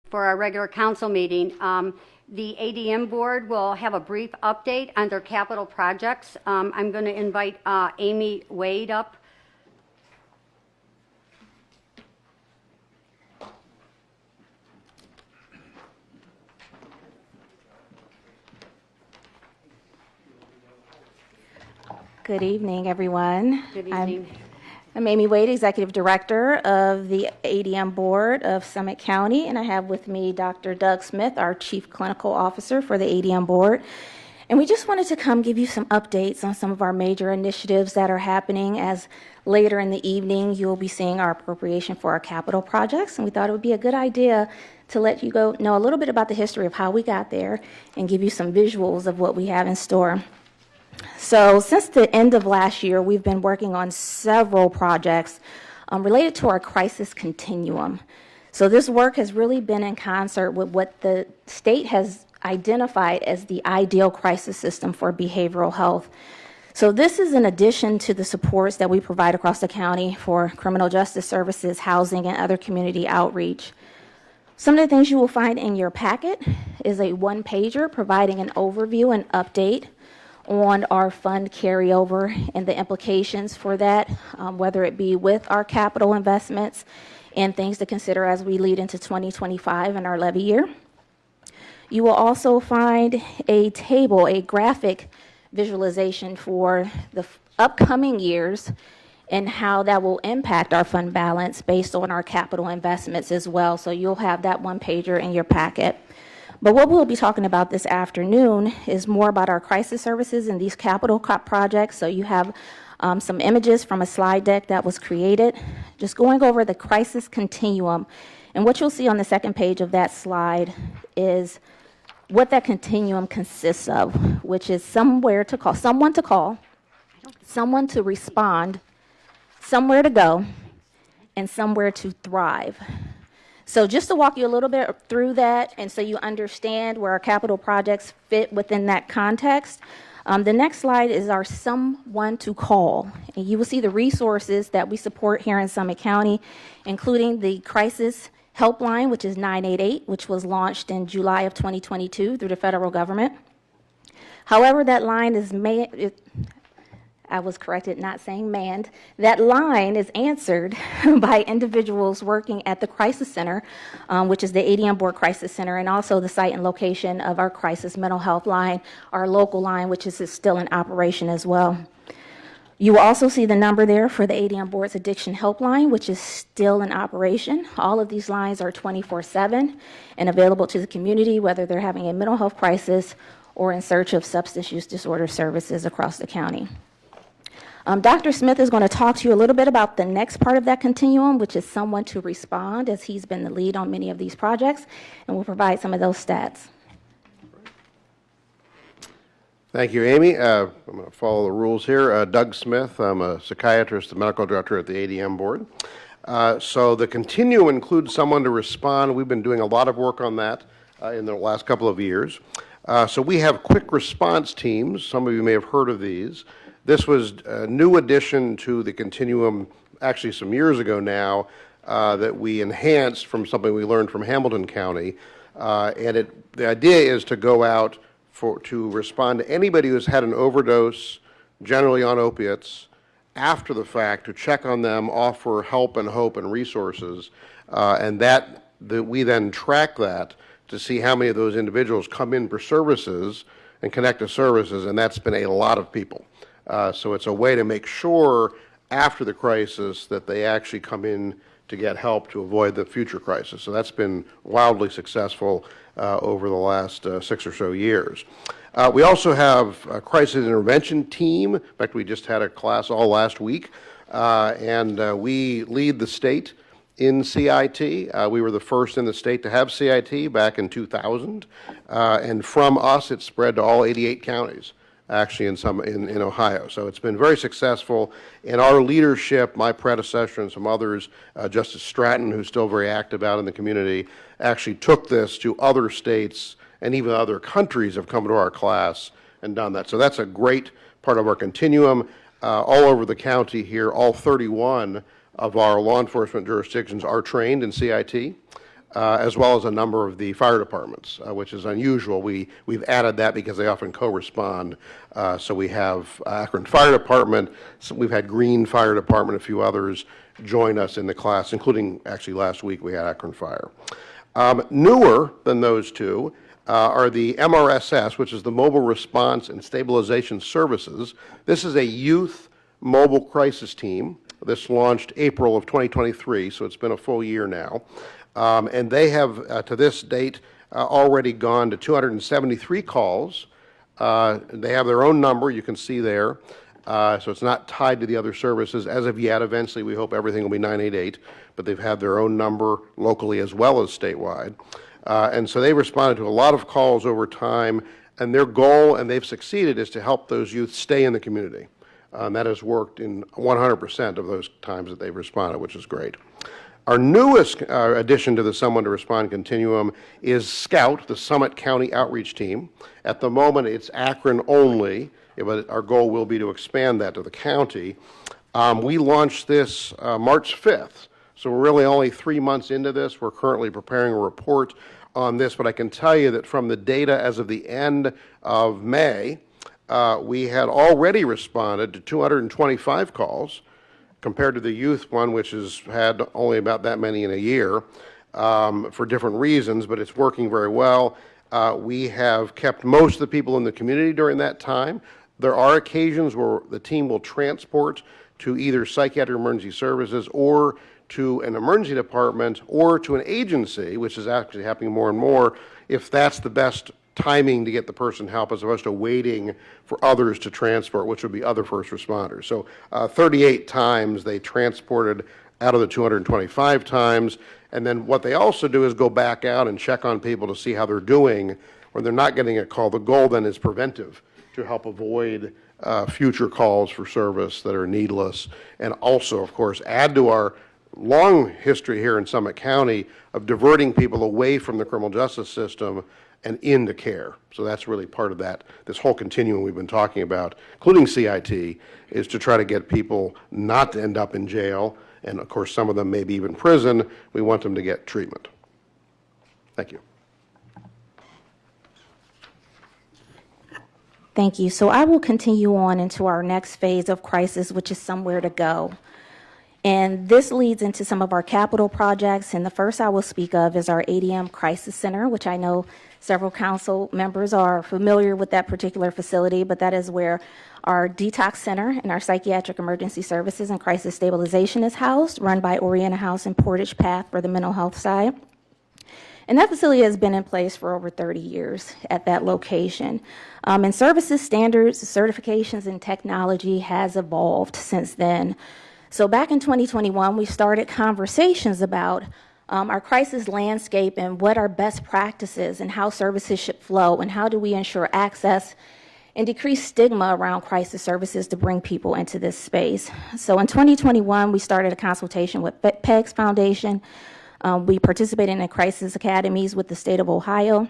for our regular council meeting. The ADM board will have a brief update on their capital projects. I'm going to invite Amy Wade up. Good evening, everyone. Good evening. I'm Amy Wade, Executive Director of the ADM Board of Summit County, and I have with me Dr. Doug Smith, our Chief Clinical Officer for the ADM Board. And we just wanted to come give you some updates on some of our major initiatives that are happening, as later in the evening you'll be seeing our appropriation for our capital projects, and we thought it would be a good idea to let you know a little bit about the history of how we got there and give you some visuals of what we have in store. So since the end of last year, we've been working on several projects related to our crisis continuum. So this work has really been in concert with what the state has identified as the ideal crisis system for behavioral health. So this is in addition to the supports that we provide across the county for criminal justice services, housing, and other community outreach. Some of the things you will find in your packet is a one-pager providing an overview and update on our fund carryover and the implications for that, whether it be with our capital investments and things to consider as we lead into 2025 and our levy year. You will also find a table, a graphic visualization for the upcoming years and how that will impact our fund balance based on our capital investments as well. So you'll have that one pager in your packet. But what we'll be talking about this afternoon is more about our crisis services and these capital projects. So you have some images from a slide deck that was created, just going over the crisis continuum. And what you'll see on the second page of that slide is what that continuum consists of, which is someone to call, someone to respond, somewhere to go, and somewhere to thrive. So just to walk you a little bit through that, and so you understand where our capital projects fit within that context, the next slide is our someone to call. And you will see the resources that we support here in Summit County, including the crisis helpline, which is 988, which was launched in July of 2022 through the federal government. However, that line is I was corrected, not saying manned. That line is answered by individuals working at the Crisis Center, which is the ADM Board Crisis Center, and also the site and location of our crisis mental health line, our local line, which is still in operation as well. You will also see the number there for the ADM Board's Addiction Helpline, which is still in operation. All of these lines are 24/7 and available to the community, whether they're having a mental health crisis or in search of substance use disorder services across the county. Dr. Smith is going to talk to you a little bit about the next part of that continuum, which is someone to respond, as he's been the lead on many of these projects, and we'll provide some of those stats. Thank you, Amy. I'm going to follow the rules here. Doug Smith, I'm a psychiatrist and medical director at the ADM Board. So the continuum includes someone to respond. We've been doing a lot of work on that in the last couple of years. So we have quick response teams. Some of you may have heard of these. This was a new addition to the continuum, actually some years ago now, that we enhanced from something we learned from Hamilton County. And the idea is to go out to respond to anybody who's had an overdose, generally on opiates, after the fact, to check on them, offer help and hope and resources, and we then track that to see how many of those individuals come in for services and connect to services, and that's been a lot of people. So it's a way to make sure after the crisis that they actually come in to get help to avoid the future crisis. So that's been wildly successful over the last 6 or so years. We also have a crisis intervention team. In fact, we just had a class all last week, and we lead the state in CIT. We were the first in the state to have CIT back in 2000, and from us it spread to all 88 counties. Actually in Ohio. So it's been very successful. In our leadership, my predecessor and some others, Justice Stratton, who's still very active out in the community, actually took this to other states, and even other countries have come to our class and done that. So that's a great part of our continuum. All over the county here, all 31 of our law enforcement jurisdictions are trained in CIT. as well as a number of the fire departments, which is unusual. We've added that because they often co-respond. So we have Akron Fire Department, we've had Green Fire Department, a few others join us in the class, including actually last week we had Akron Fire. Newer than those two are the MRSS, which is the Mobile Response and Stabilization Services. This is a youth mobile crisis team. This launched April of 2023, so it's been a full year now. And they have, to this date, already gone to 273 calls. They have their own number, you can see there. So it's not tied to the other services as of yet. Eventually, we hope everything will be 988, but they've had their own number locally as well as statewide. And so they responded to a lot of calls over time, and their goal, and they've succeeded, is to help those youth stay in the community. That has worked in 100% of those times that they've responded, which is great. Our newest addition to the Someone to Respond continuum is SCOUT, the Summit County Outreach Team. At the moment, it's Akron only, but our goal will be to expand that to the county. We launched this March 5th, so we're really only 3 months into this. We're currently preparing a report on this, but I can tell you that from the data as of the end of May, we had already responded to 225 calls, compared to the youth one, which has had only about that many in a year for different reasons, but it's working very well. We have kept most of the people in the community during that time. There are occasions where the team will transport to either psychiatric emergency services or to an emergency department or to an agency, which is actually happening more and more, if that's the best timing to get the person help as opposed to waiting for others to transport, which would be other first responders. So 38 times they transported out of the 225 times. And then what they also do is go back out and check on people to see how they're doing when they're not getting a call. The goal then is preventive to help avoid future calls for service that are needless, and also, of course, add to our long history here in Summit County of diverting people away from the criminal justice system and into care. So that's really part of that. This whole continuum we've been talking about, including CIT, is to try to get people not to end up in jail, and of course some of them maybe even prison. We want them to get treatment. Thank you. Thank you. So I will continue on into our next phase of crisis, which is somewhere to go. And this leads into some of our capital projects. And the first I will speak of is our ADM Crisis Center, which I know several council members are familiar with that particular facility, but that is where our detox center and our psychiatric emergency services and crisis stabilization is housed, run by Orienta House and Portage Path for the mental health side. And that facility has been in place for over 30 years at that location. And services, standards, certifications, and technology has evolved since then. So back in 2021, we started conversations about our crisis landscape and what are best practices and how services should flow and how do we ensure access and decrease stigma around crisis services to bring people into this space. So in 2021, we started a consultation with PEGS Foundation. We participated in crisis academies with the state of Ohio.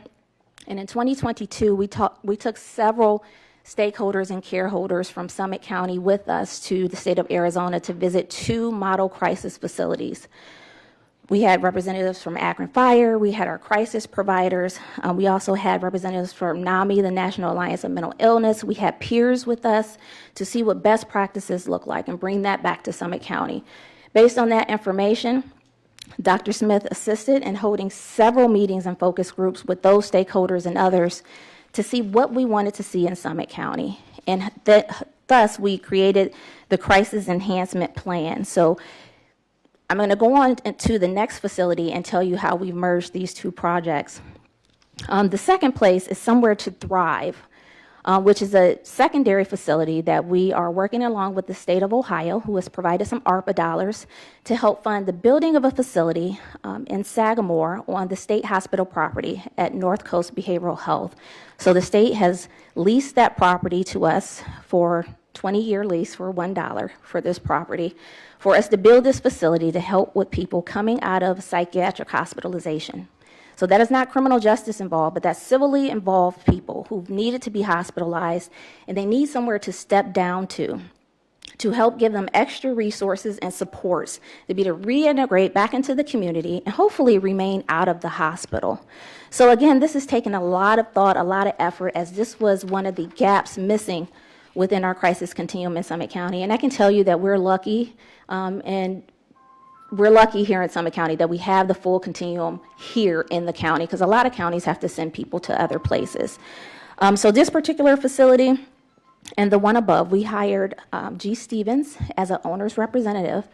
And in 2022, we took several stakeholders and care holders from Summit County with us to the state of Arizona to visit 2 model crisis facilities. We had representatives from Akron Fire, we had our crisis providers, we also had representatives from NAMI, the National Alliance of Mental Illness. We had peers with us to see what best practices look like and bring that back to Summit County. Based on that information, Dr. Smith assisted in holding several meetings and focus groups with those stakeholders and others to see what we wanted to see in Summit County. And thus, we created the Crisis Enhancement Plan. So I'm going to go on to the next facility and tell you how we've merged these 2 projects. The second place is Somewhere to Thrive, which is a secondary facility that we are working along with the state of Ohio, who has provided some ARPA dollars to help fund the building of a facility in Sagamore on the state hospital property at North Coast Behavioral Health. So the state has leased that property to us for 20-year lease for $1 for this property for us to build this facility to help with people coming out of psychiatric hospitalization. So that is not criminal justice involved, but that's civilly involved people who needed to be hospitalized and they need somewhere to step down to. to help give them extra resources and supports to be to reintegrate back into the community and hopefully remain out of the hospital. So again, this has taken a lot of thought, a lot of effort, as this was one of the gaps missing within our crisis continuum in Summit County. And I can tell you that we're lucky, and we're lucky here in Summit County that we have the full continuum here in the county, because a lot of counties have to send people to other places. So this particular facility and the one above, we hired G. Stevens as an owner's representative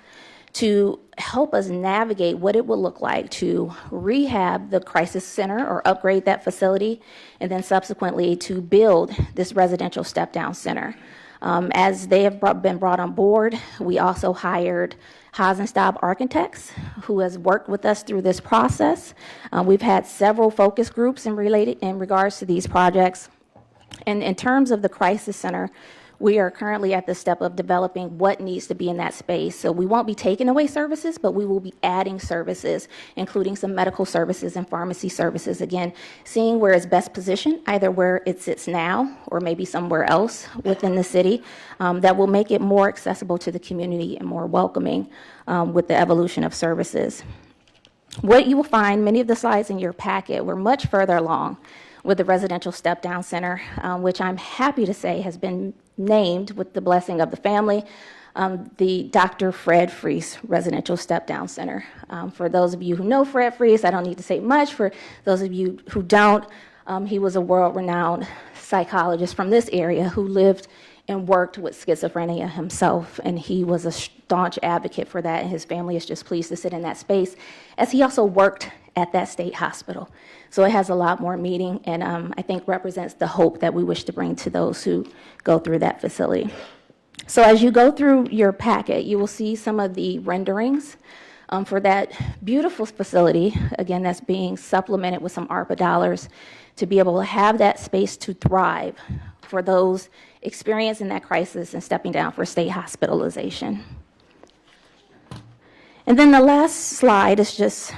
to help us navigate what it would look like to rehab the crisis center or upgrade that facility, and then subsequently to build this residential step-down center. As they have been brought on board, we also hired Haas and Staub Architects, who has worked with us through this process. We've had several focus groups in regards to these projects. And in terms of the crisis center, we are currently at the step of developing what needs to be in that space. So we won't be taking away services, but we will be adding services, including some medical services and pharmacy services. Again, seeing where it's best positioned, either where it sits now or maybe somewhere else within the city, that will make it more accessible to the community and more welcoming with the evolution of services. What you will find, many of the slides in your packet were much further along with the residential step-down center, which I'm happy to say has been named, with the blessing of the family, the Dr. Fred Freese Residential Step-Down Center. For those of you who know Fred Freese, I don't need to say much. For those of you who don't, he was a world-renowned psychologist from this area who lived and worked with schizophrenia himself, and he was a staunch advocate for that, and his family is just pleased to sit in that space, as he also worked at that state hospital. So it has a lot more meaning, and I think represents the hope that we wish to bring to those who go through that facility. So as you go through your packet, you will see some of the renderings for that beautiful facility, again, that's being supplemented with some ARPA dollars to be able to have that space to thrive for those experiencing that crisis and stepping down for state hospitalization. And then the last slide is just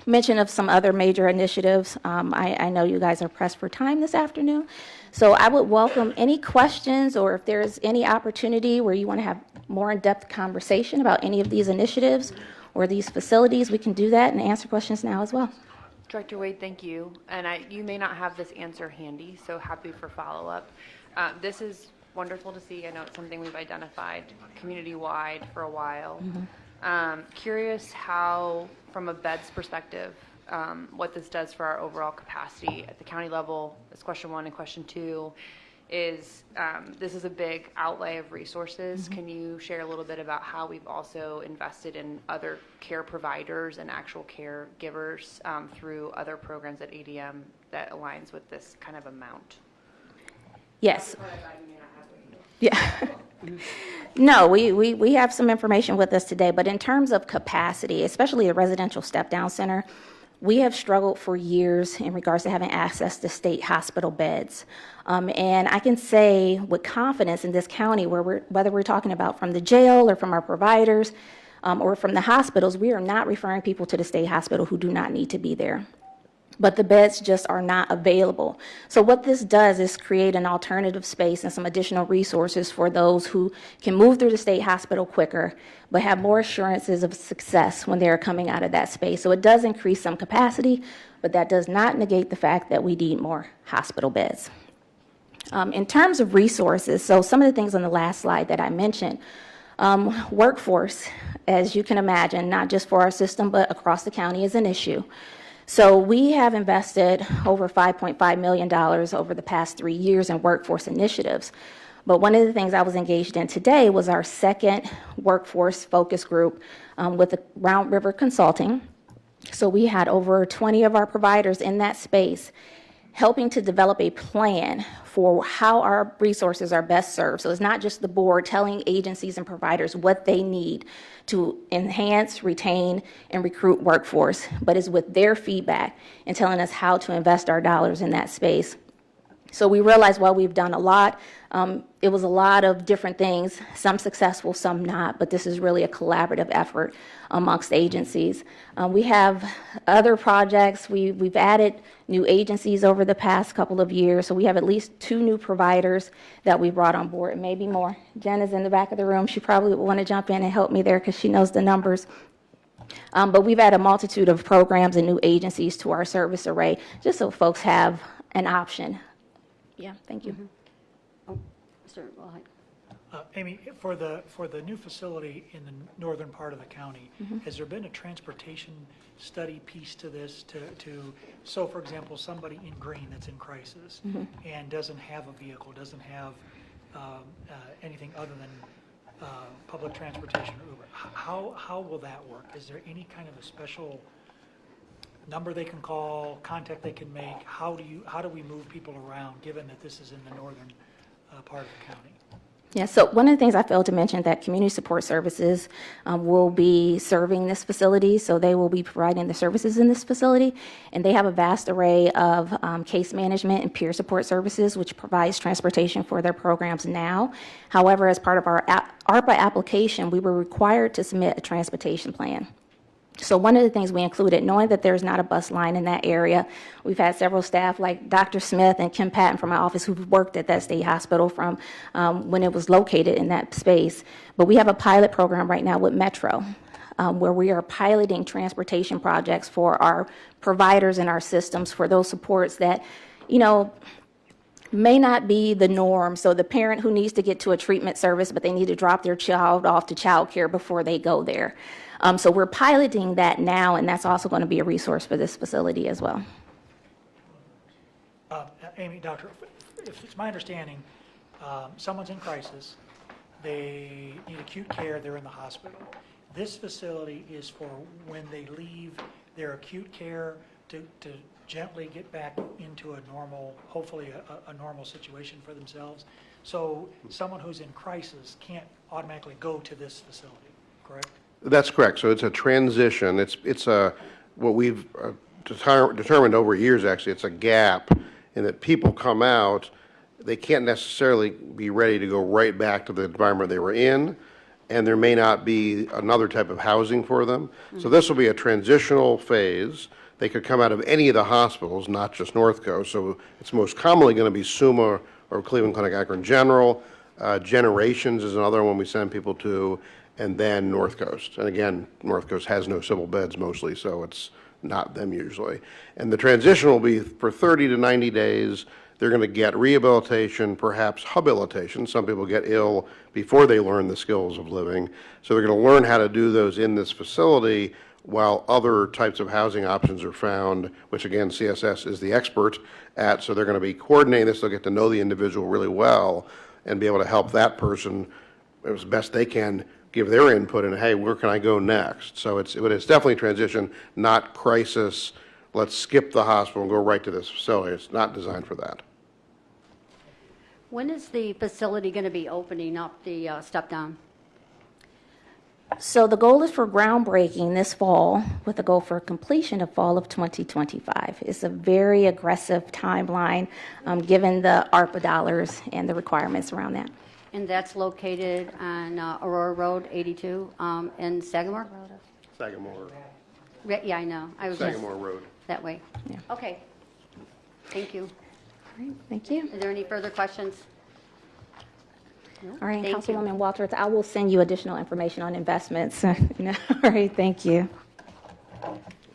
mention of some other major initiatives. I know you guys are pressed for time this afternoon, so I would welcome any questions, or if there's any opportunity where you want to have more in-depth conversation about any of these initiatives or these facilities, we can do that and answer questions now as well. Director Wade, thank you. And you may not have this answer handy, so happy for follow-up. This is wonderful to see. I know it's something we've identified community-wide for a while. Curious how, from a beds perspective, what this does for our overall capacity at the county level. That's question one. And question two is, this is a big outlay of resources. Can you share a little bit about how we've also invested in other care providers and actual caregivers through other programs at ADM that aligns with this kind of amount? Yes. Yeah. No, we have some information with us today, but in terms of capacity, especially the residential step-down center, we have struggled for years in regards to having access to state hospital beds. And I can say with confidence in this county, whether we're talking about from the jail or from our providers or from the hospitals, we are not referring people to the state hospital who do not need to be there. But the beds just are not available. So what this does is create an alternative space and some additional resources for those who can move through the state hospital quicker, but have more assurances of success when they're coming out of that space. So it does increase some capacity, but that does not negate the fact that we need more hospital beds. In terms of resources, so some of the things on the last slide that I mentioned, workforce, as you can imagine, not just for our system, but across the county, is an issue. So we have invested over $5.5 million over the past 3 years in workforce initiatives. But one of the things I was engaged in today was our second workforce focus group with the Round River Consulting. So we had over 20 of our providers in that space helping to develop a plan for how our resources are best served. So it's not just the board telling agencies and providers what they need to enhance, retain, and recruit workforce, but is with their feedback and telling us how to invest our dollars in that space. So we realized while we've done a lot, it was a lot of different things, some successful, some not, but this is really a collaborative effort amongst agencies. We have other projects. We've added new agencies over the past couple of years, so we have at least 2 new providers that we brought on board, and maybe more. Jen is in the back of the room. She probably would want to jump in and help me there because she knows the numbers. But we've added a multitude of programs and new agencies to our service array, just so folks have an option. Yeah, thank you. Mr. Wilhite. Amy, for the new facility in the northern part of the county, has there been a transportation study piece to this so for example, somebody in Green that's in crisis and doesn't have a vehicle, doesn't have anything other than public transportation or Uber, how will that work? Is there any kind of a special number they can call, contact they can make? How do we move people around, given that this is in the northern part of the county? Yeah, so one of the things I failed to mention that Community Support Services will be serving this facility, so they will be providing the services in this facility, and they have a vast array of case management and peer support services, which provides transportation for their programs now. However, as part of our ARPA application, we were required to submit a transportation plan. So one of the things we included, knowing that there's not a bus line in that area, we've had several staff like Dr. Smith and Kim Patton from my office who've worked at that state hospital from when it was located in that space. But we have a pilot program right now with Metro where we are piloting transportation projects for our providers and our systems for those supports that, may not be the norm. So the parent who needs to get to a treatment service, but they need to drop their child off to childcare before they go there. So we're piloting that now, and that's also going to be a resource for this facility as well. Amy, doctor, if it's my understanding, someone's in crisis, they need acute care, they're in the hospital. This facility is for when they leave their acute care to gently get back into a normal, hopefully a normal situation for themselves. So someone who's in crisis can't automatically go to this facility, correct? That's correct. So it's a transition. It's what we've determined over years, actually. It's a gap in that people come out, they can't necessarily be ready to go right back to the environment they were in, and there may not be another type of housing for them. So this will be a transitional phase. They could come out of any of the hospitals, not just North Coast. So it's most commonly going to be SUMA or Cleveland Clinic Akron General. Generations is another one we send people to, and then North Coast. And again, North Coast has no civil beds mostly, so it's not them usually. And the transition will be for 30 to 90 days. They're going to get rehabilitation, perhaps habilitation. Some people get ill before they learn the skills of living. So they're going to learn how to do those in this facility while other types of housing options are found, which again, CSS is the expert at. So they're going to be coordinating this. They'll get to know the individual really well and be able to help that person as best they can give their input and, hey, where can I go next? So it's definitely transition, not crisis. Let's skip the hospital and go right to this facility. It's not designed for that. When is the facility going to be opening up the step down? So the goal is for groundbreaking this fall with a goal for completion of fall of 2025. It's a very aggressive timeline given the ARPA dollars and the requirements around that. And that's located on Aurora Road 82 in Sagamore? Sagamore. Yeah, I know. I was just Sagamore Road. that way. Yeah. Okay. Thank you. All right, thank you. Is there any further questions? All right, Thank you. Councilwoman Walters, I will send you additional information on investments. All right, thank you.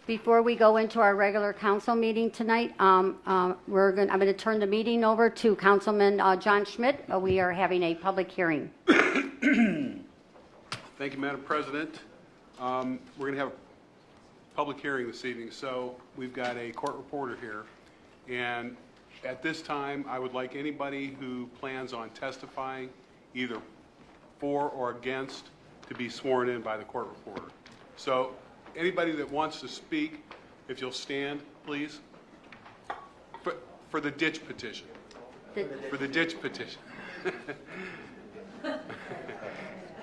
Before we go into our regular council meeting tonight, I'm going to turn the meeting over to Councilman John Schmidt. We are having a public hearing. Thank you, Madam President. We're going to have a public hearing this evening, so we've got a court reporter here. And at this time, I would like anybody who plans on testifying, either for or against, to be sworn in by the court reporter. So anybody that wants to speak, if you'll stand, please, for the ditch petition. For the ditch petition.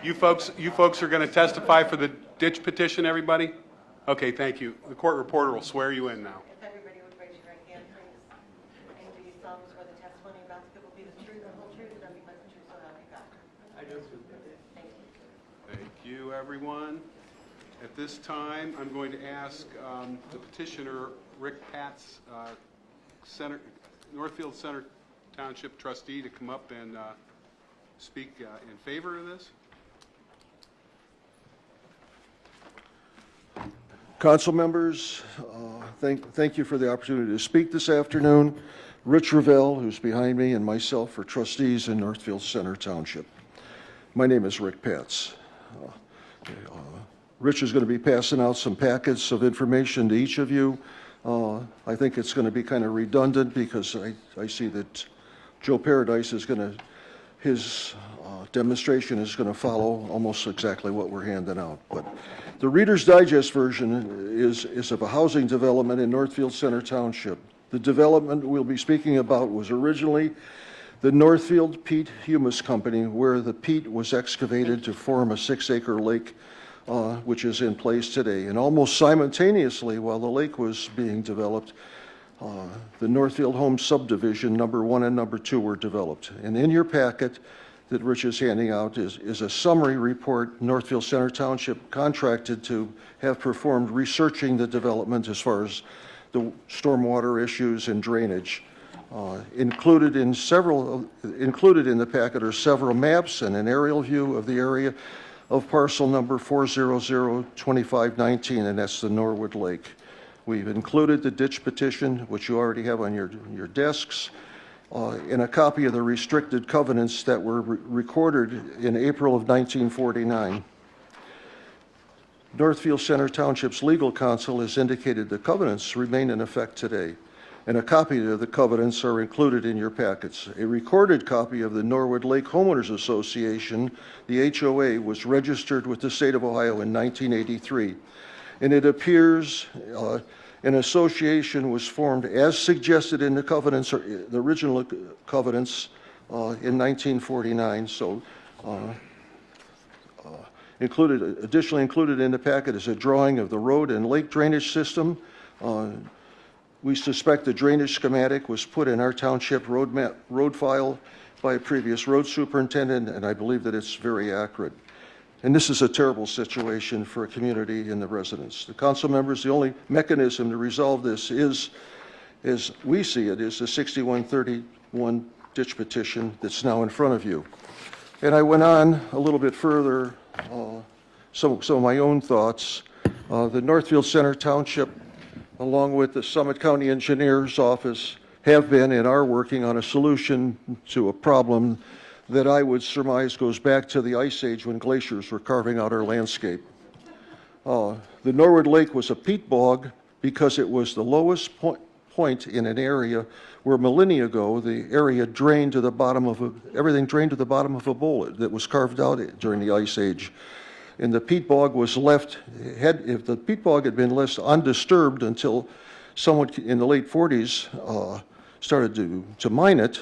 You folks are going to testify for the ditch petition, everybody? Okay, thank you. The court reporter will swear you in now. If everybody would raise your right hand, please. And do you solemnly swear the testimony you, everyone. At this time, I'm going to ask the petitioner, Rick Patz, Northfield Center Township trustee, to come up and speak in favor of this. Council members, thank you for the opportunity to speak this afternoon. Rich Ravel, who's behind me, and myself are trustees in Northfield Center Township. My name is Rick Patz. Rich is going to be passing out some packets of information to each of you. I think it's going to be kind of redundant because I see that Joe Paradise is going to, his demonstration is going to follow almost exactly what we're handing out. But the Reader's Digest version is of a housing development in Northfield Center Township. The development we'll be speaking about was originally the Northfield Peat Humus Company, where the peat was excavated to form a 6-acre lake, which is in place today. And almost simultaneously, while the lake was being developed, the Northfield Home Subdivision number 1 and number 2 were developed. And in your packet that Rich is handing out is a summary report Northfield Center Township contracted to have performed researching the development as far as the stormwater issues and drainage. Included in the packet are several maps and an aerial view of the area of parcel number 4002519, and that's the Norwood Lake. We've included the ditch petition, which you already have on your desks, and a copy of the restricted covenants that were recorded in April of 1949. Northfield Center Township's legal counsel has indicated the covenants remain in effect today, and a copy of the covenants are included in your packets. A recorded copy of the Norwood Lake Homeowners Association, the HOA, was registered with the state of Ohio in 1983, and it appears an association was formed as suggested in the covenants, or the original covenants, in 1949. So additionally included in the packet is a drawing of the road and lake drainage system. We suspect the drainage schematic was put in our township road file by a previous road superintendent, and I believe that it's very accurate. And this is a terrible situation for a community and the residents. The council members, the only mechanism to resolve this is, as we see it, is the 6131 ditch petition that's now in front of you. And I went on a little bit further, some of my own thoughts. The Northfield Center Township, along with the Summit County Engineer's Office, have been and are working on a solution to a problem that I would surmise goes back to the Ice Age when glaciers were carving out our landscape. The Norwood Lake was a peat bog because it was the lowest point in an area where millennia ago the area drained to the bottom of everything drained to the bottom of a bowl that was carved out during the Ice Age. And the peat bog was left, if the peat bog had been left undisturbed until someone in the late 40s started to mine it,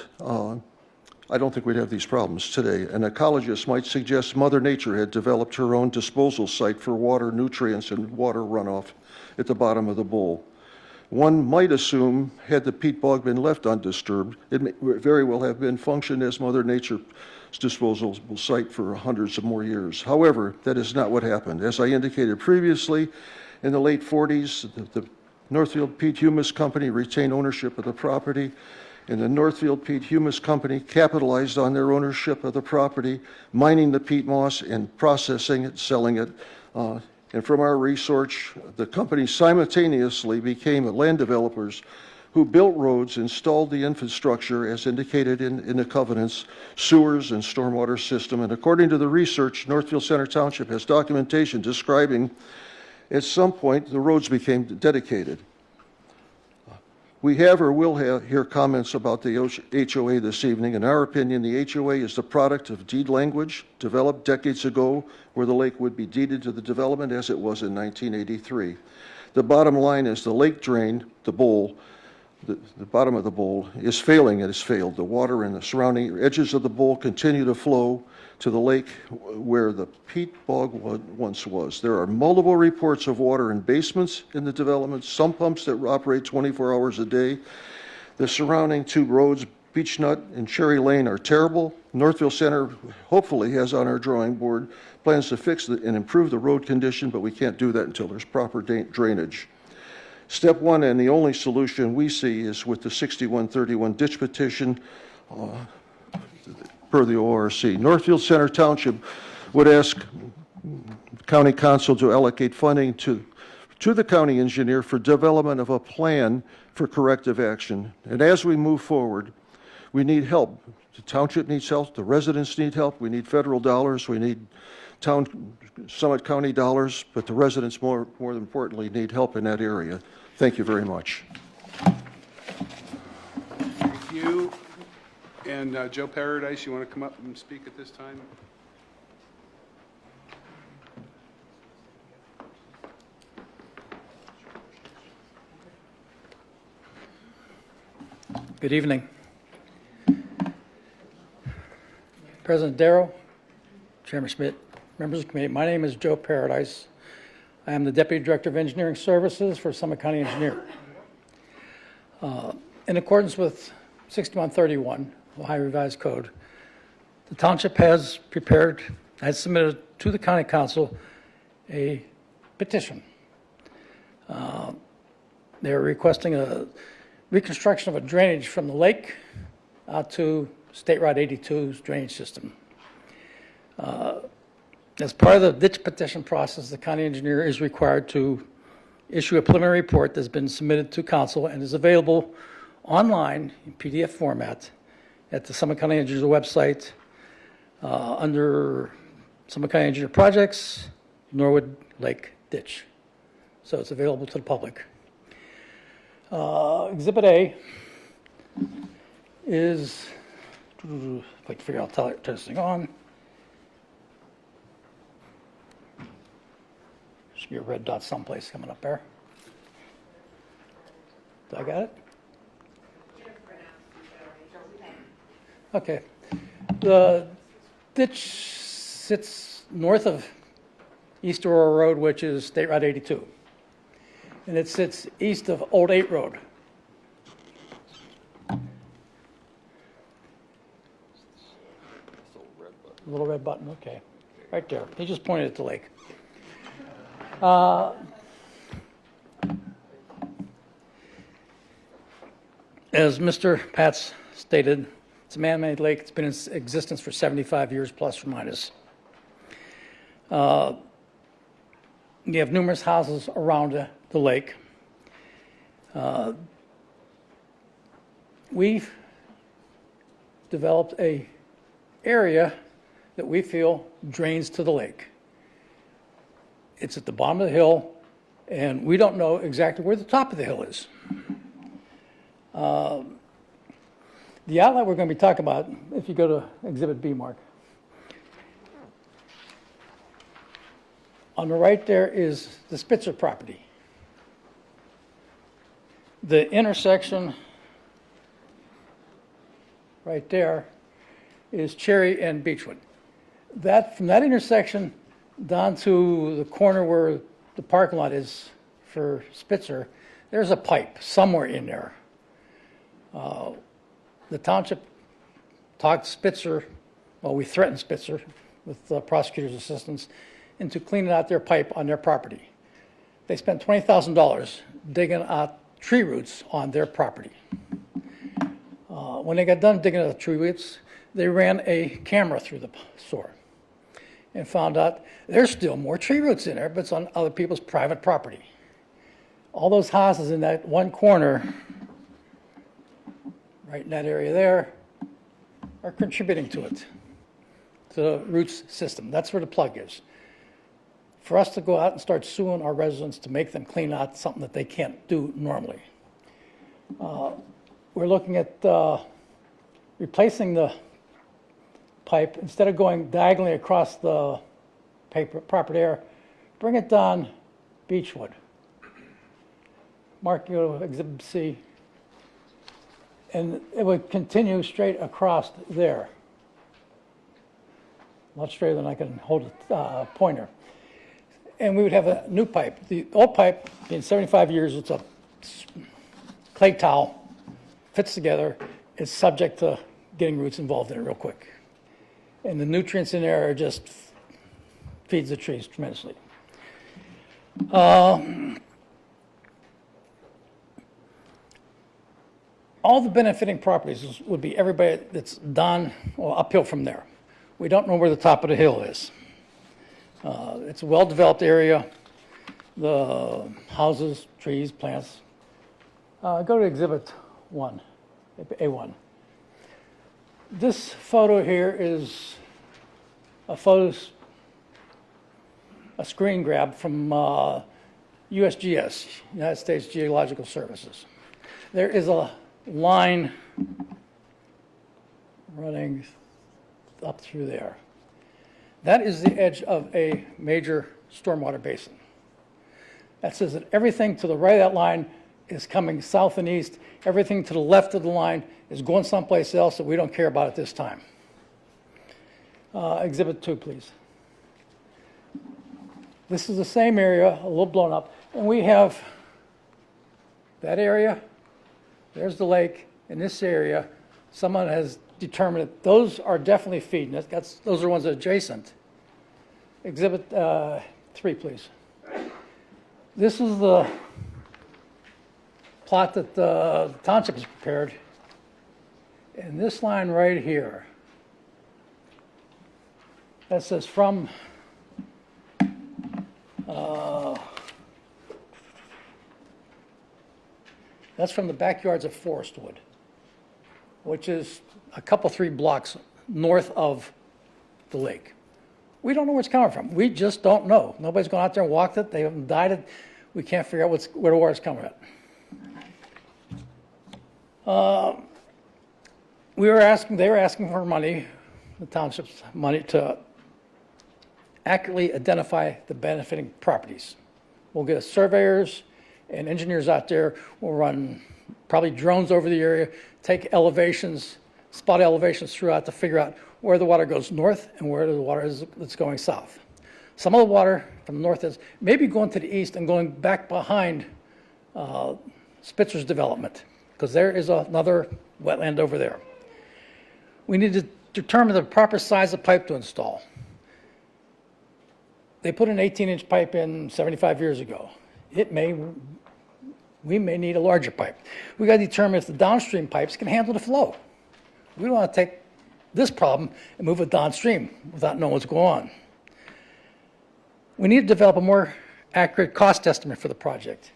I don't think we'd have these problems today. An ecologist might suggest Mother Nature had developed her own disposal site for water, nutrients, and water runoff at the bottom of the bowl. One might assume, had the peat bog been left undisturbed, it may very well have been functioned as Mother Nature's disposal site for hundreds of more years. However, that is not what happened. As I indicated previously, in the late 40s, the Northfield Peat Humus Company retained ownership of the property, and the Northfield Peat Humus Company capitalized on their ownership of the property, mining the peat moss and processing it, selling it. And from our research, the company simultaneously became land developers who built roads, installed the infrastructure as indicated in the covenants, sewers and stormwater system. And according to the research, Northfield Center Township has documentation describing at some point the roads became dedicated. We have or will hear comments about the HOA this evening. In our opinion, the HOA is the product of deed language developed decades ago where the lake would be deeded to the development as it was in 1983. The bottom line is the lake drain, the bowl, the bottom of the bowl is failing. It has failed. The water in the surrounding edges of the bowl continue to flow to the lake where the peat bog once was. There are multiple reports of water in basements in the development, some pumps that operate 24 hours a day. The surrounding two roads Beech Nut and Cherry Lane are terrible. Northville Center hopefully has on our drawing board plans to fix and improve the road condition, but we can't do that until there's proper drainage. Step one and the only solution we see is with the 6131 ditch petition per the ORC. Northfield Center Township would ask County Council to allocate funding to the county engineer for development of a plan for corrective action. And as we move forward, we need help. The township needs help, the residents need help, we need federal dollars, we need Summit County dollars, but the residents more importantly need help in that area. Thank you very much. Thank you. And Joe Paradise, you want to come up and speak at this time? Good evening. President Darrow, Chairman Schmidt, members of the committee, my name is Joe Paradise. I am the Deputy Director of Engineering Services for Summit County Engineer. In accordance with 6131, Ohio Revised Code, the township has submitted to the County Council a petition. They are requesting a reconstruction of a drainage from the lake out to State Route 82's drainage system. As part of the ditch petition process, the county engineer is required to issue a preliminary report that's been submitted to council and is available online in PDF format at the Summit County Engineer's website under Summit County Engineer Projects, Norwood Lake Ditch. So it's available to the public. Exhibit A is, if I can figure out how to turn this thing on. Should be a red dot someplace coming up there. Do I got it? Okay. The ditch sits north of East Aurora Road, which is State Route 82. And it sits east of Old 8 Road. Little red button, okay. Right there. He just pointed at the lake. As Mr. Pats stated, it's a man-made lake. It's been in existence for 75 years, plus or minus. You have numerous houses around the lake. We've developed a area that we feel drains to the lake. It's at the bottom of the hill, and we don't know exactly where the top of the hill is. The outlet we're going to be talking about, if you go to Exhibit B, Mark. On the right there is the Spitzer property. The intersection right there is Cherry and Beechwood. From that intersection down to the corner where the parking lot is for Spitzer, there's a pipe somewhere in there. The township talked Spitzer, well, we threatened Spitzer with the prosecutor's assistance into cleaning out their pipe on their property. They spent $20,000 digging out tree roots on their property. When they got done digging out the tree roots, they ran a camera through the sewer and found out there's still more tree roots in there, but it's on other people's private property. All those houses in that one corner, right in that area there, are contributing to it, to the roots system. That's where the plug is. For us to go out and start suing our residents to make them clean out something that they can't do normally. We're looking at replacing the pipe, instead of going diagonally across the property there, bring it down Beechwood. Mark, you go to Exhibit C. And it would continue straight across there. Much straighter than I can hold a pointer. And we would have a new pipe. The old pipe, being 75 years, it's a clay towel, fits together, it's subject to getting roots involved in it real quick. And the nutrients in there are just feeds the trees tremendously. All the benefiting properties would be everybody that's down or uphill from there. We don't know where the top of the hill is. It's a well-developed area. The houses, trees, plants. Go to Exhibit 1, A1. This photo here is a screen grab from USGS, United States Geological Services. There is a line running up through there. That is the edge of a major stormwater basin. That says that everything to the right of that line is coming south and east. Everything to the left of the line is going someplace else that we don't care about at this time. Exhibit 2, please. This is the same area, a little blown up, and we have that area. There's the lake. In this area, someone has determined that those are definitely feeding. Those are the ones that are adjacent. Exhibit 3, please. This is the plot that the township has prepared. And this line right here, that says from that's from the backyards of Forestwood, which is a couple, 3 blocks north of the lake. We don't know where it's coming from. We just don't know. Nobody's gone out there and walked it. They haven't dyed it. We can't figure out where the water's coming at. They were asking for money, the township's money, to accurately identify the benefiting properties. We'll get surveyors and engineers out there. We'll run probably drones over the area, take elevations, spot elevations throughout to figure out where the water goes north and where the water is that's going south. Some of the water from the north is maybe going to the east and going back behind Spitzer's development, because there is another wetland over there. We need to determine the proper size of pipe to install. They put an 18-inch pipe in 75 years ago. We may need a larger pipe. We got to determine if the downstream pipes can handle the flow. We don't want to take this problem and move it downstream without knowing what's going on. We need to develop a more accurate cost estimate for the project.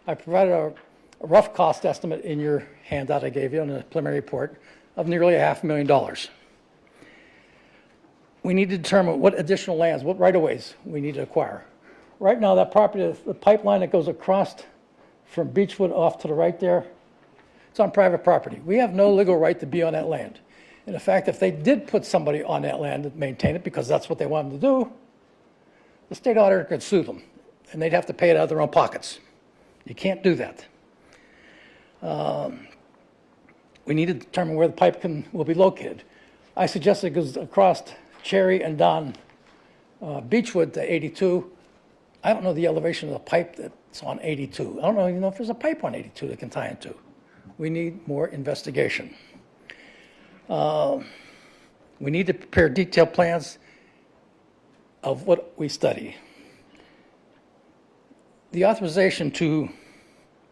I provided a rough cost estimate in your handout I gave you on the preliminary report of nearly $500,000. We need to determine what additional lands, what right-of-ways we need to acquire. Right now, that property, the pipeline that goes across from Beechwood off to the right there, it's on private property. We have no legal right to be on that land. And in fact, if they did put somebody on that land to maintain it, because that's what they want them to do, the state auditor could sue them, and they'd have to pay it out of their own pockets. You can't do that. We need to determine where the pipe will be located. I suggested it goes across Cherry and down Beechwood to 82. I don't know the elevation of the pipe that's on 82. I don't even know if there's a pipe on 82 that can tie into. We need more investigation. We need to prepare detailed plans of what we study. The authorization to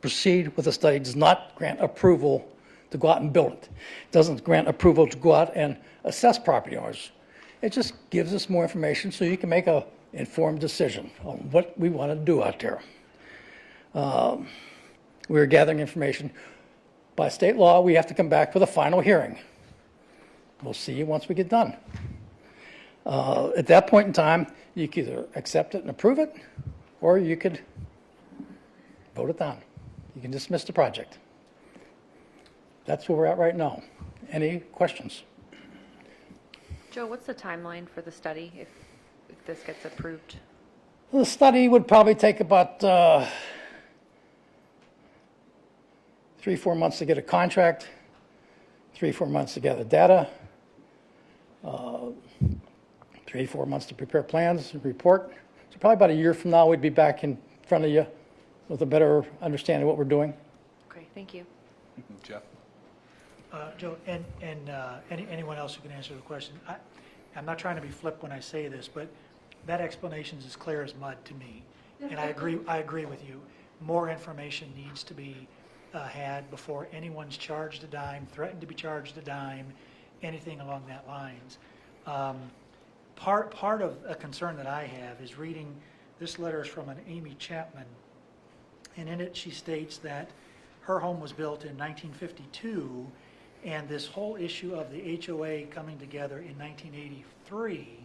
proceed with the study does not grant approval to go out and build it. It doesn't grant approval to go out and assess property owners. It just gives us more information so you can make an informed decision on what we want to do out there. We're gathering information. By state law, we have to come back with a final hearing. We'll see you once we get done. At that point in time, you can either accept it and approve it, or you could vote it down. You can dismiss the project. That's where we're at right now. Any questions? Joe, what's the timeline for the study if this gets approved? The study would probably take about 3-4 months to get a contract, 3-4 months to gather data, 3-4 months to prepare plans and report. So probably about a year from now, we'd be back in front of you with a better understanding of what we're doing. Okay, thank you. Jeff? Joe, and anyone else who can answer the question, I'm not trying to be flip when I say this, but that explanation is as clear as mud to me. And I agree with you. More information needs to be had before anyone's charged a dime, threatened to be charged a dime, anything along that lines. Part of a concern that I have is reading, this letter is from an Amy Chapman, and in it she states that her home was built in 1952, and this whole issue of the HOA coming together in 1983,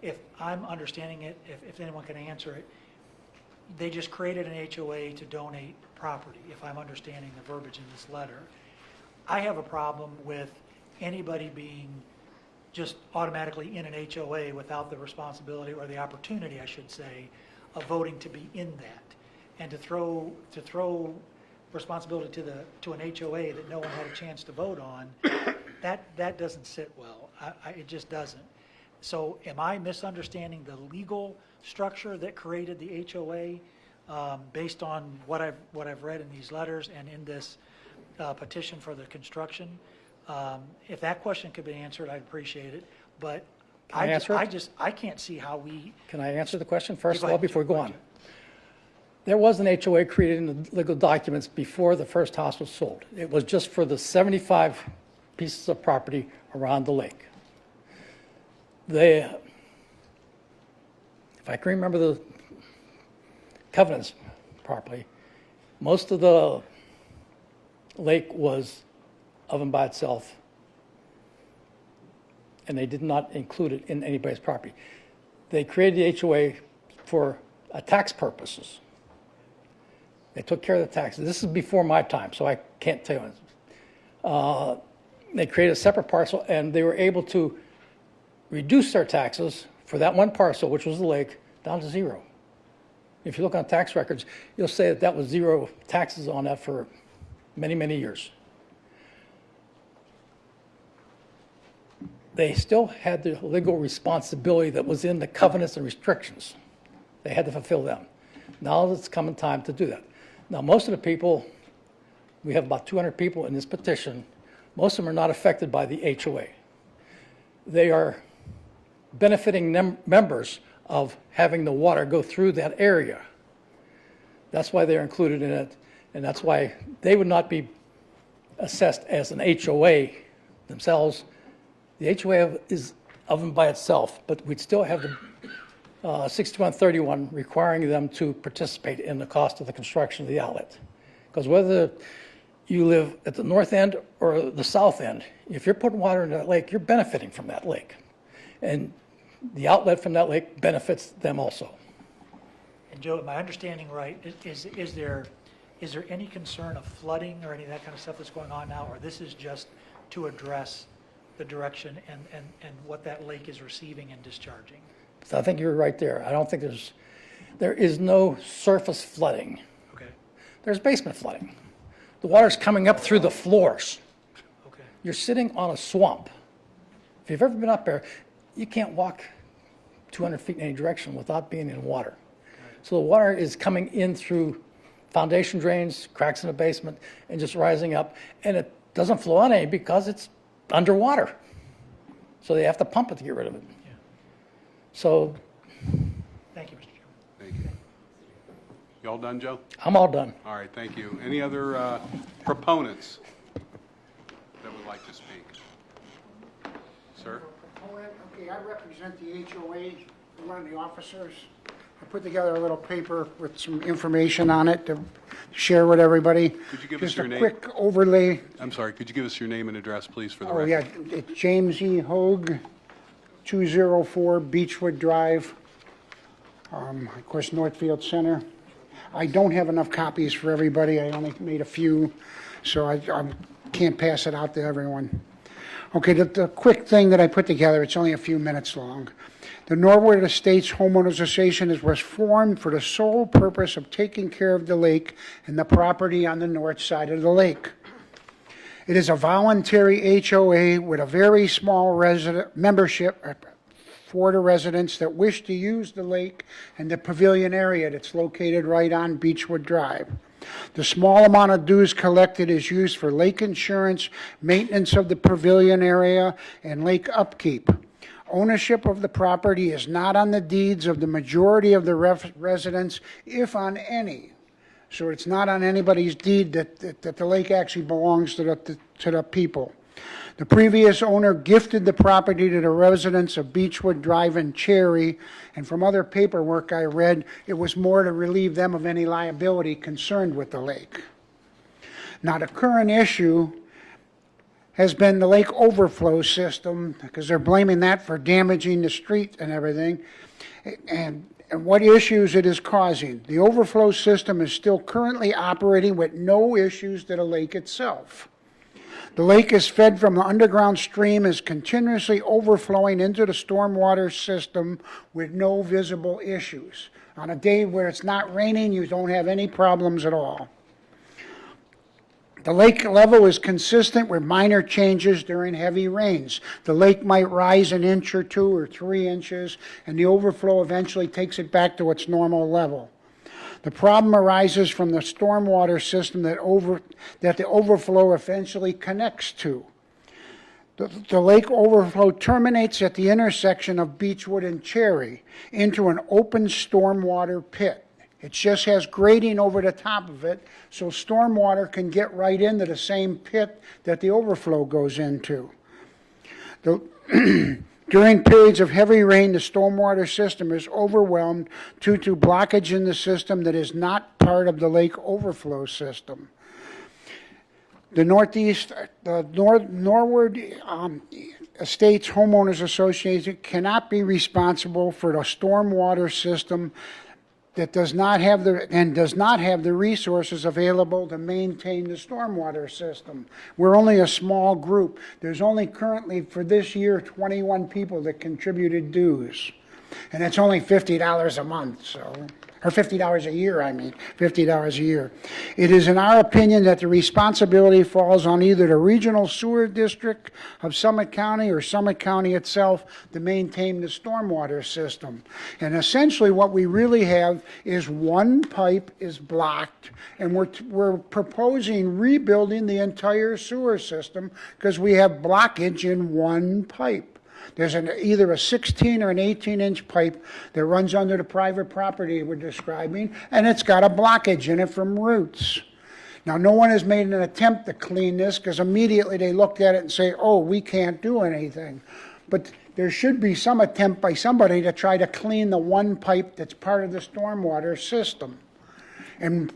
if I'm understanding it, if anyone can answer it, they just created an HOA to donate property, if I'm understanding the verbiage in this letter. I have a problem with anybody being just automatically in an HOA without the responsibility or the opportunity, I should say, of voting to be in that. And to throw responsibility to an HOA that no one had a chance to vote on, that doesn't sit well. It just doesn't. So am I misunderstanding the legal structure that created the HOA based on what I've read in these letters and in this petition for the construction? If that question could be answered, I'd appreciate it. But Can I answer it? I can't see how we. Can I answer the question first Go of all ahead, before we go Joe. on? There was an HOA created in the legal documents before the first house was sold. It was just for the 75 pieces of property around the lake. If I can remember the covenants properly, most of the lake was of and by itself, and they did not include it in anybody's property. They created the HOA for tax purposes. They took care of the taxes. This is before my time, so I can't tell you. They created a separate parcel, and they were able to reduce their taxes for that one parcel, which was the lake, down to zero. If you look on tax records, you'll say that that was zero taxes on that for many, many years. They still had the legal responsibility that was in the covenants and restrictions. They had to fulfill them. Now it's coming time to do that. Now, most of the people, we have about 200 people in this petition, most of them are not affected by the HOA. They are benefiting members of having the water go through that area. That's why they're included in it, and that's why they would not be assessed as an HOA themselves. The HOA is of and by itself, but we'd still have the 6131 requiring them to participate in the cost of the construction of the outlet. Because whether you live at the north end or the south end, if you're putting water into that lake, you're benefiting from that lake. And the outlet from that lake benefits them also. And Joe, am I understanding right, is there any concern of flooding or any of that kind of stuff that's going on now, or this is just to address the direction and what that lake is receiving and discharging? So I think you're right there. I don't think there is no surface flooding. Okay, There's basement flooding. The water's coming up through the floors. okay. You're sitting on a swamp. If you've ever been up there, you can't walk 200 feet in any direction without being in water. So the water is coming in through foundation drains, cracks in the basement, and just rising up. And it doesn't flow on any because it's underwater. So they have to pump it to get rid of it. So Thank you, Mr. Chairman. Thank you. You all done, Joe? I'm all done. All right, thank you. Any other proponents that would like to speak? Sir? Okay, I represent the HOA, one of the officers. I put together a little paper with some information on it to share with everybody. Could you give us your name? Just a quick overlay. I'm sorry, could you give us your name and address, please, for the Oh, record? yeah, it's James E. Hoag, 204 Beechwood Drive, of course, Northfield Center. I don't have enough copies for everybody. I only made a few, so I can't pass it out to everyone. Okay, the quick thing that I put together, it's only a few minutes long. The Norwood Estates Homeowners Association was formed for the sole purpose of taking care of the lake and the property on the north side of the lake. It is a voluntary HOA with a very small membership for the residents that wish to use the lake and the pavilion area that's located right on Beechwood Drive. The small amount of dues collected is used for lake insurance, maintenance of the pavilion area, and lake upkeep. Ownership of the property is not on the deeds of the majority of the residents, if on any. So it's not on anybody's deed that the lake actually belongs to the people. The previous owner gifted the property to the residents of Beechwood Drive and Cherry, and from other paperwork I read, it was more to relieve them of any liability concerned with the lake. Now, the current issue has been the lake overflow system, because they're blaming that for damaging the street and everything, and what issues it is causing. The overflow system is still currently operating with no issues to the lake itself. The lake is fed from the underground stream, is continuously overflowing into the stormwater system with no visible issues. On a day where it's not raining, you don't have any problems at all. The lake level is consistent with minor changes during heavy rains. The lake might rise an inch or 2 or 3 inches, and the overflow eventually takes it back to its normal level. The problem arises from the stormwater system that the overflow eventually connects to. The lake overflow terminates at the intersection of Beechwood and Cherry into an open stormwater pit. It just has grading over the top of it, so stormwater can get right into the same pit that the overflow goes into. During periods of heavy rain, the stormwater system is overwhelmed due to blockage in the system that is not part of the lake overflow system. The Norward Estates Homeowners Association cannot be responsible for the stormwater system that does not have the resources available to maintain the stormwater system. We're only a small group. There's only currently, for this year, 21 people that contributed dues. And it's only $50 a month, so, or $50 a year, I mean, $50 a year. It is in our opinion that the responsibility falls on either the Regional Sewer District of Summit County or Summit County itself to maintain the stormwater system. And essentially what we really have is one pipe is blocked, and we're proposing rebuilding the entire sewer system because we have blockage in one pipe. There's either a 16 or an 18-inch pipe that runs under the private property we're describing, and it's got a blockage in it from roots. Now, no one has made an attempt to clean this because immediately they look at it and say, oh, we can't do anything. But there should be some attempt by somebody to try to clean the one pipe that's part of the stormwater system. And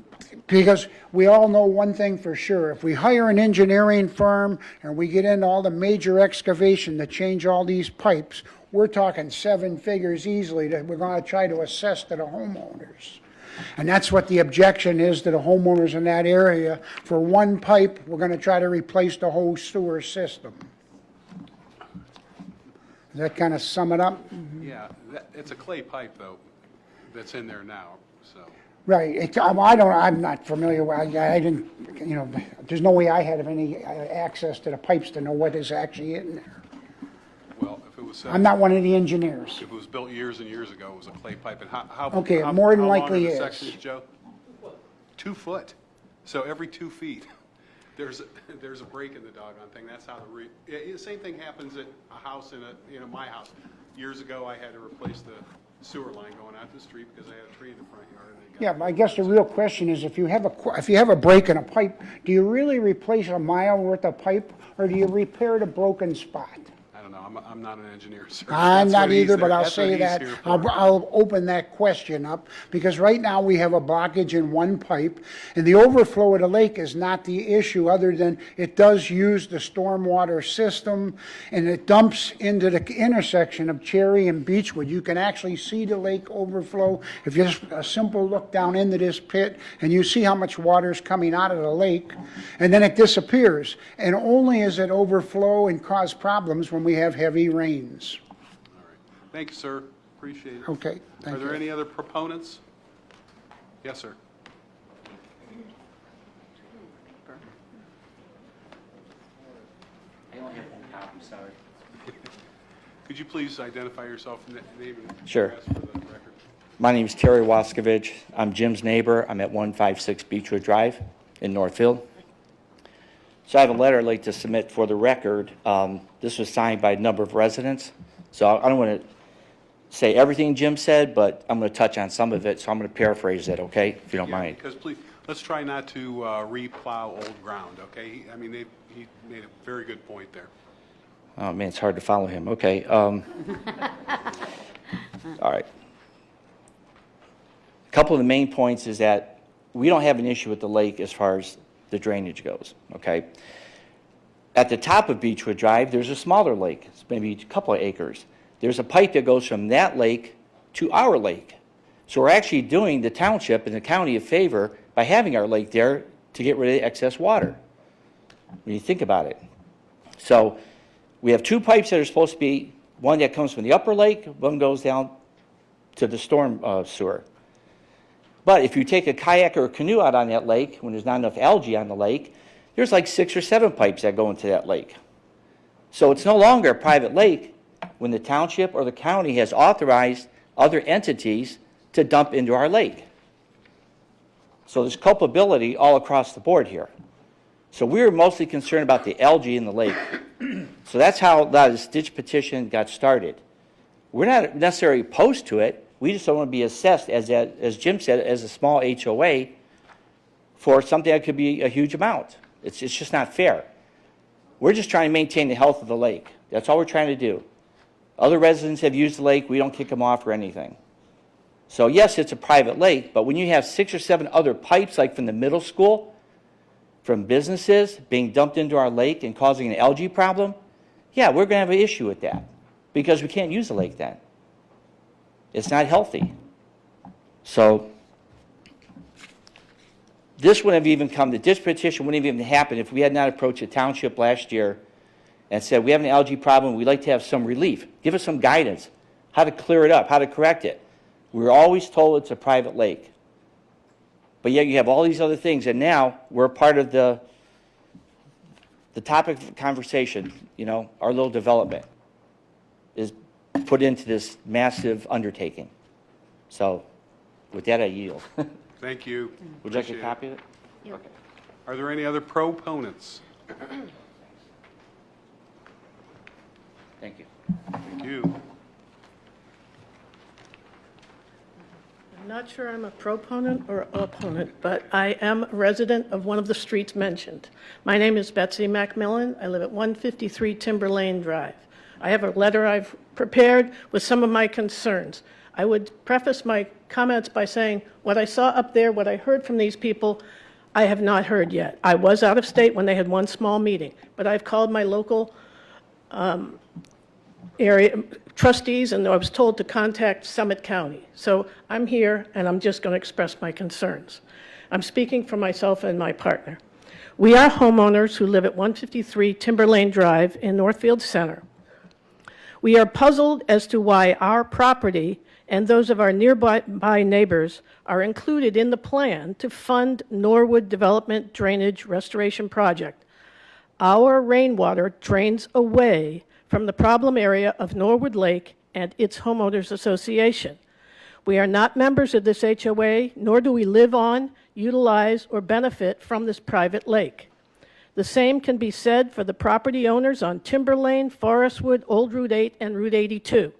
because we all know one thing for sure, if we hire an engineering firm and we get into all the major excavation to change all these pipes, we're talking 7 figures easily that we're going to try to assess to the homeowners. And that's what the objection is to the homeowners in that area. For one pipe, we're going to try to replace the whole sewer system. Does that kind of sum it up? Yeah, it's a clay pipe, though, that's in there now, so. Right. I'm not familiar with, I didn't, there's no way I had any access to the pipes to know what is actually in there. Well, if it was. I'm not one of the engineers. If it was built years and years ago, it was a clay pipe. And how Okay, how- more than how long likely are the is. sections, Joe? 2 foot. So every 2 feet, there's a break in the doggone thing. That's how the same thing happens at a house in my house. Years ago, I had to replace the sewer line going out the street because I had a tree in the front yard. And they got Yeah, but I guess the real question is if you have a break in a pipe, do you really replace a mile worth of pipe or do you repair the broken spot? I don't know. I'm not an engineer, sir. I'm That's not what he's either, but there- I'll that's what say he's that, here for. I'll open that question up, because right now we have a blockage in one pipe, and the overflow of the lake is not the issue, other than it does use the stormwater system, and it dumps into the intersection of Cherry and Beechwood. You can actually see the lake overflow if you just a simple look down into this pit, and you see how much water is coming out of the lake, and then it disappears. And only is it overflow and cause problems when we have heavy rains. All right. Thank you, sir. Appreciate it. Okay, thank Are there you. any other proponents? Yes, sir. I only have one copy, sorry. Could you please identify yourself and name and Sure. address for the record? My name is Terry Waskovich. I'm Jim's neighbor. I'm at 156 Beechwood Drive in Northfield. So I have a letter I'd like to submit for the record. This was signed by a number of residents. So I don't want to say everything Jim said, but I'm going to touch on some of it, so I'm going to paraphrase it, okay, if you don't mind. Because please, let's try not to re-plow old ground, okay? I mean, he made a very good point there. Oh, man, it's hard to follow him. Okay. All right. A couple of the main points is that we don't have an issue with the lake as far as the drainage goes, okay? At the top of Beechwood Drive, there's a smaller lake. It's maybe a couple of acres. There's a pipe that goes from that lake to our lake. So we're actually doing the township and the county a favor by having our lake there to get rid of the excess water, when you think about it. So we have two pipes that are supposed to be, one that comes from the upper lake, one goes down to the storm sewer. But if you take a kayak or a canoe out on that lake, when there's not enough algae on the lake, there's like 6 or 7 pipes that go into that lake. So it's no longer a private lake when the township or the county has authorized other entities to dump into our lake. So there's culpability all across the board here. So we were mostly concerned about the algae in the lake. So that's how this ditch petition got started. We're not necessarily opposed to it. We just don't want to be assessed, as Jim said, as a small HOA for something that could be a huge amount. It's just not fair. We're just trying to maintain the health of the lake. That's all we're trying to do. Other residents have used the lake. We don't kick them off or anything. So yes, it's a private lake, but when you have 6 or 7 other pipes, like from the middle school, from businesses being dumped into our lake and causing an algae problem, yeah, we're going to have an issue with that because we can't use the lake then. It's not healthy. So this wouldn't have even come, the ditch petition wouldn't have even happened if we had not approached the township last year and said, we have an algae problem, we'd like to have some relief. Give us some guidance, how to clear it up, how to correct it. We were always told it's a private lake. But yet you have all these other things, and now we're part of the topic of conversation, you know, our little development is put into this massive undertaking. So with that, I yield. Thank you. Would you like a Appreciate it. copy of it? Okay. Are there any other proponents? Thank you. Thank you. I'm not sure I'm a proponent or opponent, but I am a resident of one of the streets mentioned. My name is Betsy Macmillan. I live at 153 Timber Lane Drive. I have a letter I've prepared with some of my concerns. I would preface my comments by saying what I saw up there, what I heard from these people, I have not heard yet. I was out of state when they had one small meeting, but I've called my local area trustees, and I was told to contact Summit County. So I'm here, and I'm just going to express my concerns. I'm speaking for myself and my partner. We are homeowners who live at 153 Timber Lane Drive in Northfield Center. We are puzzled as to why our property and those of our nearby neighbors are included in the plan to fund Norwood Development Drainage Restoration Project. Our rainwater drains away from the problem area of Norwood Lake and its homeowners association. We are not members of this HOA, nor do we live on, utilize, or benefit from this private lake. The same can be said for the property owners on Timber Lane, Forestwood, Old Route 8, and Route 82.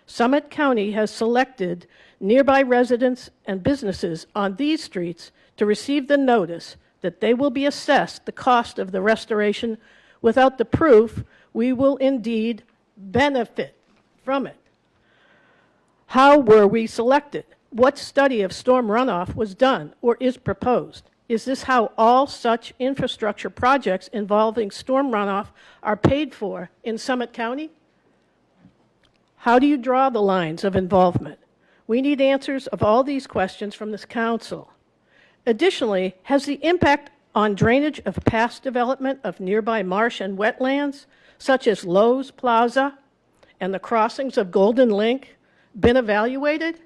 Summit County has selected nearby residents and businesses on these streets to receive the notice that they will be assessed the cost of the restoration without the proof we will indeed benefit from it. How were we selected? What study of storm runoff was done or is proposed? Is this how all such infrastructure projects involving storm runoff are paid for in Summit County? How do you draw the lines of involvement? We need answers of all these questions from this council. Additionally, has the impact on drainage of past development of nearby marsh and wetlands, such as Lowe's Plaza and the crossings of Golden Link, been evaluated?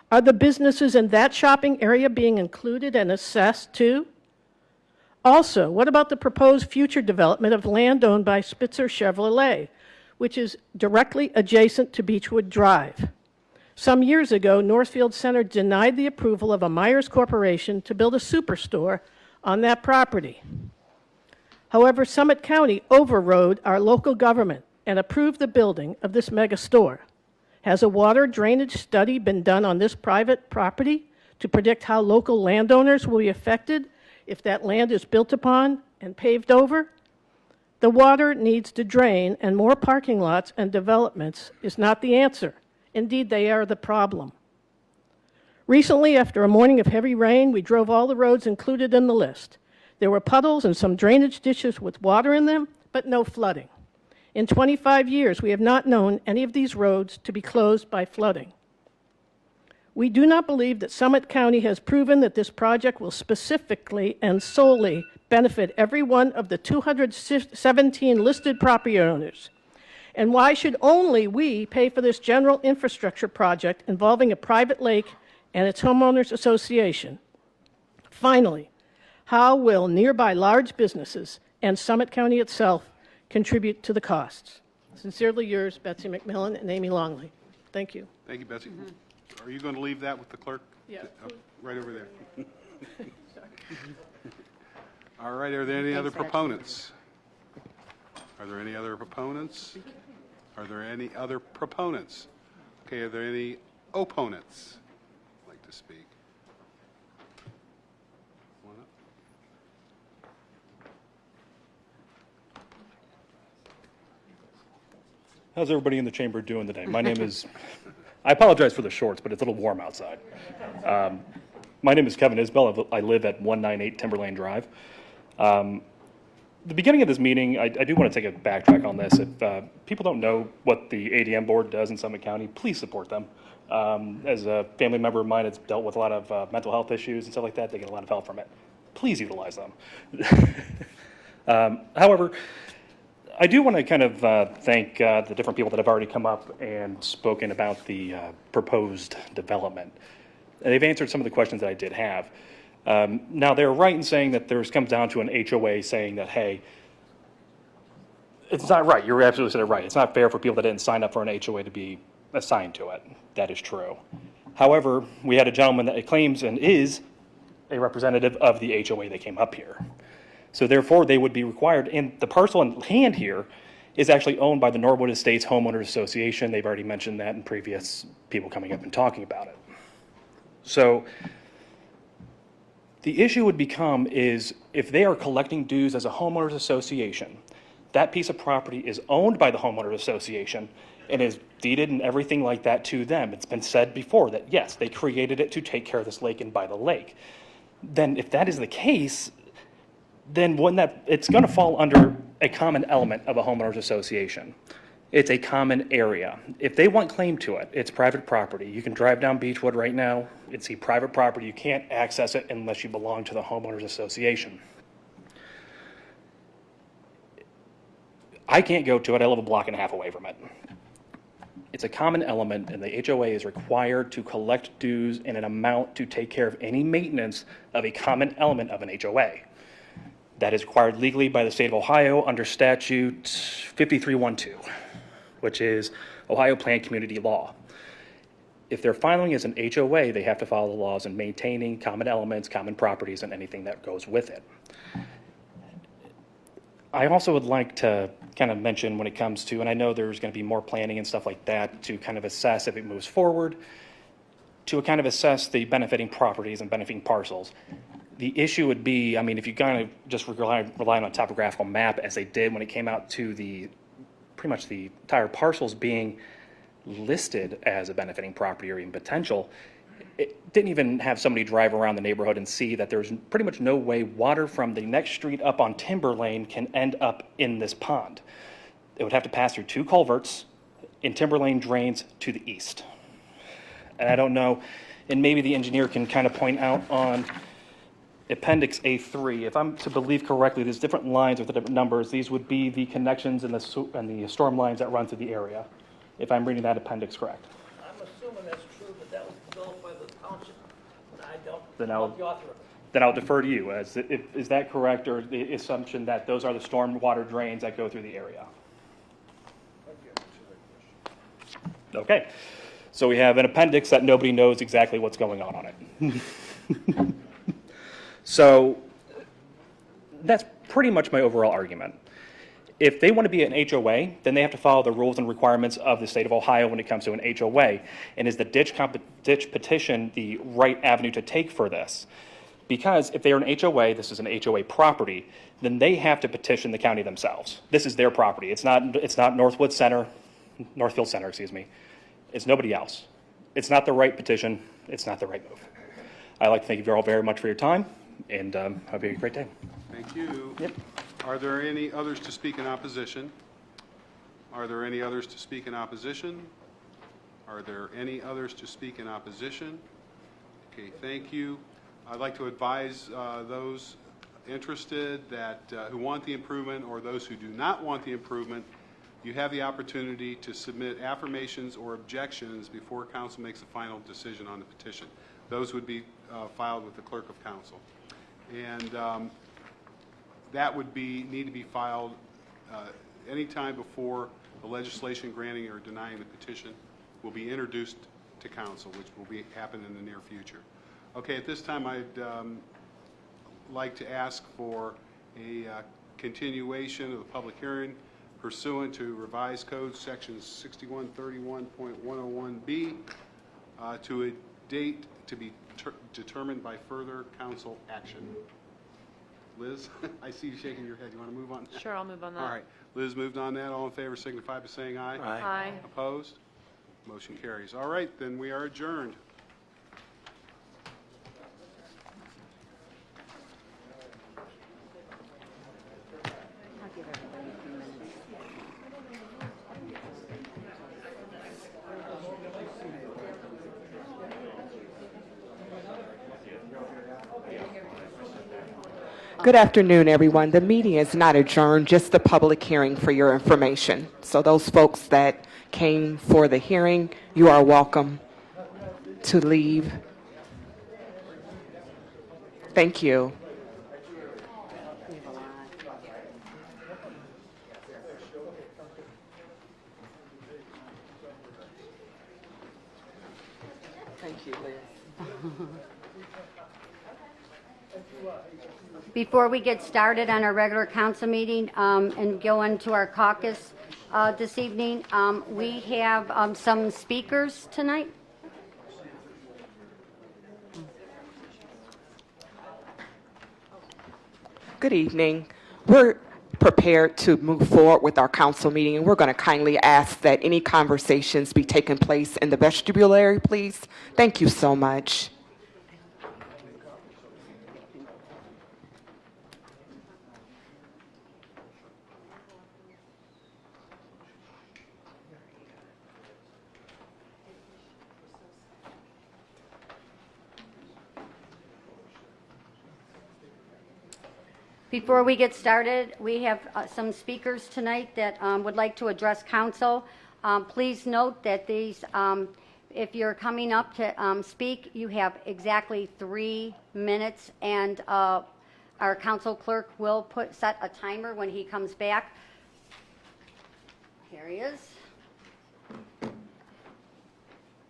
Are the businesses in that shopping area being included and assessed too? Also, what about the proposed future development of land owned by Spitzer Chevrolet, which is directly adjacent to Beechwood Drive? Some years ago, Northfield Center denied the approval of a Myers Corporation to build a superstore on that property. However, Summit County overrode our local government and approved the building of this mega store. Has a water drainage study been done on this private property to predict how local landowners will be affected if that land is built upon and paved over? The water needs to drain, and more parking lots and developments is not the answer. Indeed, they are the problem. Recently, after a morning of heavy rain, we drove all the roads included in the list. There were puddles and some drainage ditches with water in them, but no flooding. In 25 years, we have not known any of these roads to be closed by flooding. We do not believe that Summit County has proven that this project will specifically and solely benefit every one of the 217 listed property owners. And why should only we pay for this general infrastructure project involving a private lake and its homeowners association? Finally, how will nearby large businesses and Summit County itself contribute to the costs? Sincerely yours, Betsy McMillan and Amy Longley. Thank you. Thank you, Betsy. Are you going to leave that with the clerk? Yeah. Right over there. All right, are there any other proponents? Are there any other proponents? Are there any other proponents? Okay, are there any opponents who'd like to speak? Come on up. How's everybody in the chamber doing today? My name is, I apologize for the shorts, but it's a little warm outside. My name is Kevin Isbell. I live at 198 Timberlane Drive. The beginning of this meeting, I do want to take a backtrack on this. If people don't know what the ADM board does in Summit County, please support them. As a family member of mine that's dealt with a lot of mental health issues and stuff like that, they get a lot of help from it. Please utilize them. However, I do want to kind of thank the different people that have already come up and spoken about the proposed development. And they've answered some of the questions that I did have. Now, they're right in saying that there's comes down to an HOA saying that, hey, it's not right. You're absolutely said it right. It's not fair for people that didn't sign up for an HOA to be assigned to it. That is true. However, we had a gentleman that claims and is a representative of the HOA that came up here. So therefore, they would be required, and the parcel in hand here is actually owned by the Norwood Estates Homeowners Association. They've already mentioned that in previous people coming up and talking about it. So the issue would become is if they are collecting dues as a homeowners association, that piece of property is owned by the homeowners association and is deeded and everything like that to them. It's been said before that, yes, they created it to take care of this lake and by the lake. Then if that is the case, then it's going to fall under a common element of a homeowners association. It's a common area. If they want claim to it, it's private property. You can drive down Beechwood right now. It's a private property. You can't access it unless you belong to the homeowners association. I can't go to it. I live a block and a half away from it. It's a common element, and the HOA is required to collect dues in an amount to take care of any maintenance of a common element of an HOA. That is required legally by the state of Ohio under statute 5312, which is Ohio Planned Community Law. If they're filing as an HOA, they have to follow the laws in maintaining common elements, common properties, and anything that goes with it. I also would like to kind of mention when it comes to, and I know there's going to be more planning and stuff like that to kind of assess if it moves forward, to kind of assess the benefiting properties and benefiting parcels. The issue would be, I mean, if you kind of just rely on a topographical map as they did when it came out to pretty much the entire parcels being listed as a benefiting property or even potential, it didn't even have somebody drive around the neighborhood and see that there's pretty much no way water from the next street up on Timber Lane can end up in this pond. It would have to pass through two culverts, and Timber Lane drains to the east. And I don't know, and maybe the engineer can kind of point out on Appendix A3, if I'm to believe correctly, there's different lines with the different numbers. These would be the connections and the storm lines that run through the area, if I'm reading that appendix correct. I'm assuming that's true, but that was developed by the township. I don't, Then I'm not the author of it. Then I'll defer to you. Is that correct, or the assumption that those are the storm water drains that go through the area? Okay. So we have an appendix that nobody knows exactly what's going on it. So that's pretty much my overall argument. If they want to be an HOA, then they have to follow the rules and requirements of the state of Ohio when it comes to an HOA. And is the ditch petition the right avenue to take for this? Because if they are an HOA, this is an HOA property, then they have to petition the county themselves. This is their property. It's not Northfield Center, excuse me. It's nobody else. It's not the right petition. It's not the right move. I'd like to thank you all very much for your time, and have a great day. Thank you. Yep. Are there any others to speak in opposition? Are there any others to speak in opposition? Are there any others to speak in opposition? Okay, thank you. I'd like to advise those interested that who want the improvement or those who do not want the improvement, you have the opportunity to submit affirmations or objections before council makes a final decision on the petition. Those would be filed with the clerk of council. And that would need to be filed anytime before the legislation granting or denying the petition will be introduced to council, which will happen in the near future. Okay, at this time I'd like to ask for a continuation of the public hearing pursuant to revised code section 6131.101B to a date to be determined by further council action. Liz, I see you shaking your head. You want to move on? Sure, I'll move on that. All right. Liz moved on that. All in favor signify by saying aye. Aye. Opposed? Motion carries. All right, then we are adjourned. Good afternoon, everyone. The meeting is not adjourned, just the public hearing for your information. So those folks that came for the hearing, you are welcome to leave. Thank you. Thank you, Liz. Before we get started on our regular council meeting and go into our caucus this evening, we have some speakers tonight. Good evening. We're prepared to move forward with our council meeting, and we're going to kindly ask that any conversations be taking place in the vestibule area, please. Thank you so much. Before we get started, we have some speakers tonight that would like to address council. Please note that these, if you're coming up to speak, you have exactly 3 minutes, and our council clerk will set a timer when he comes back. Here he is.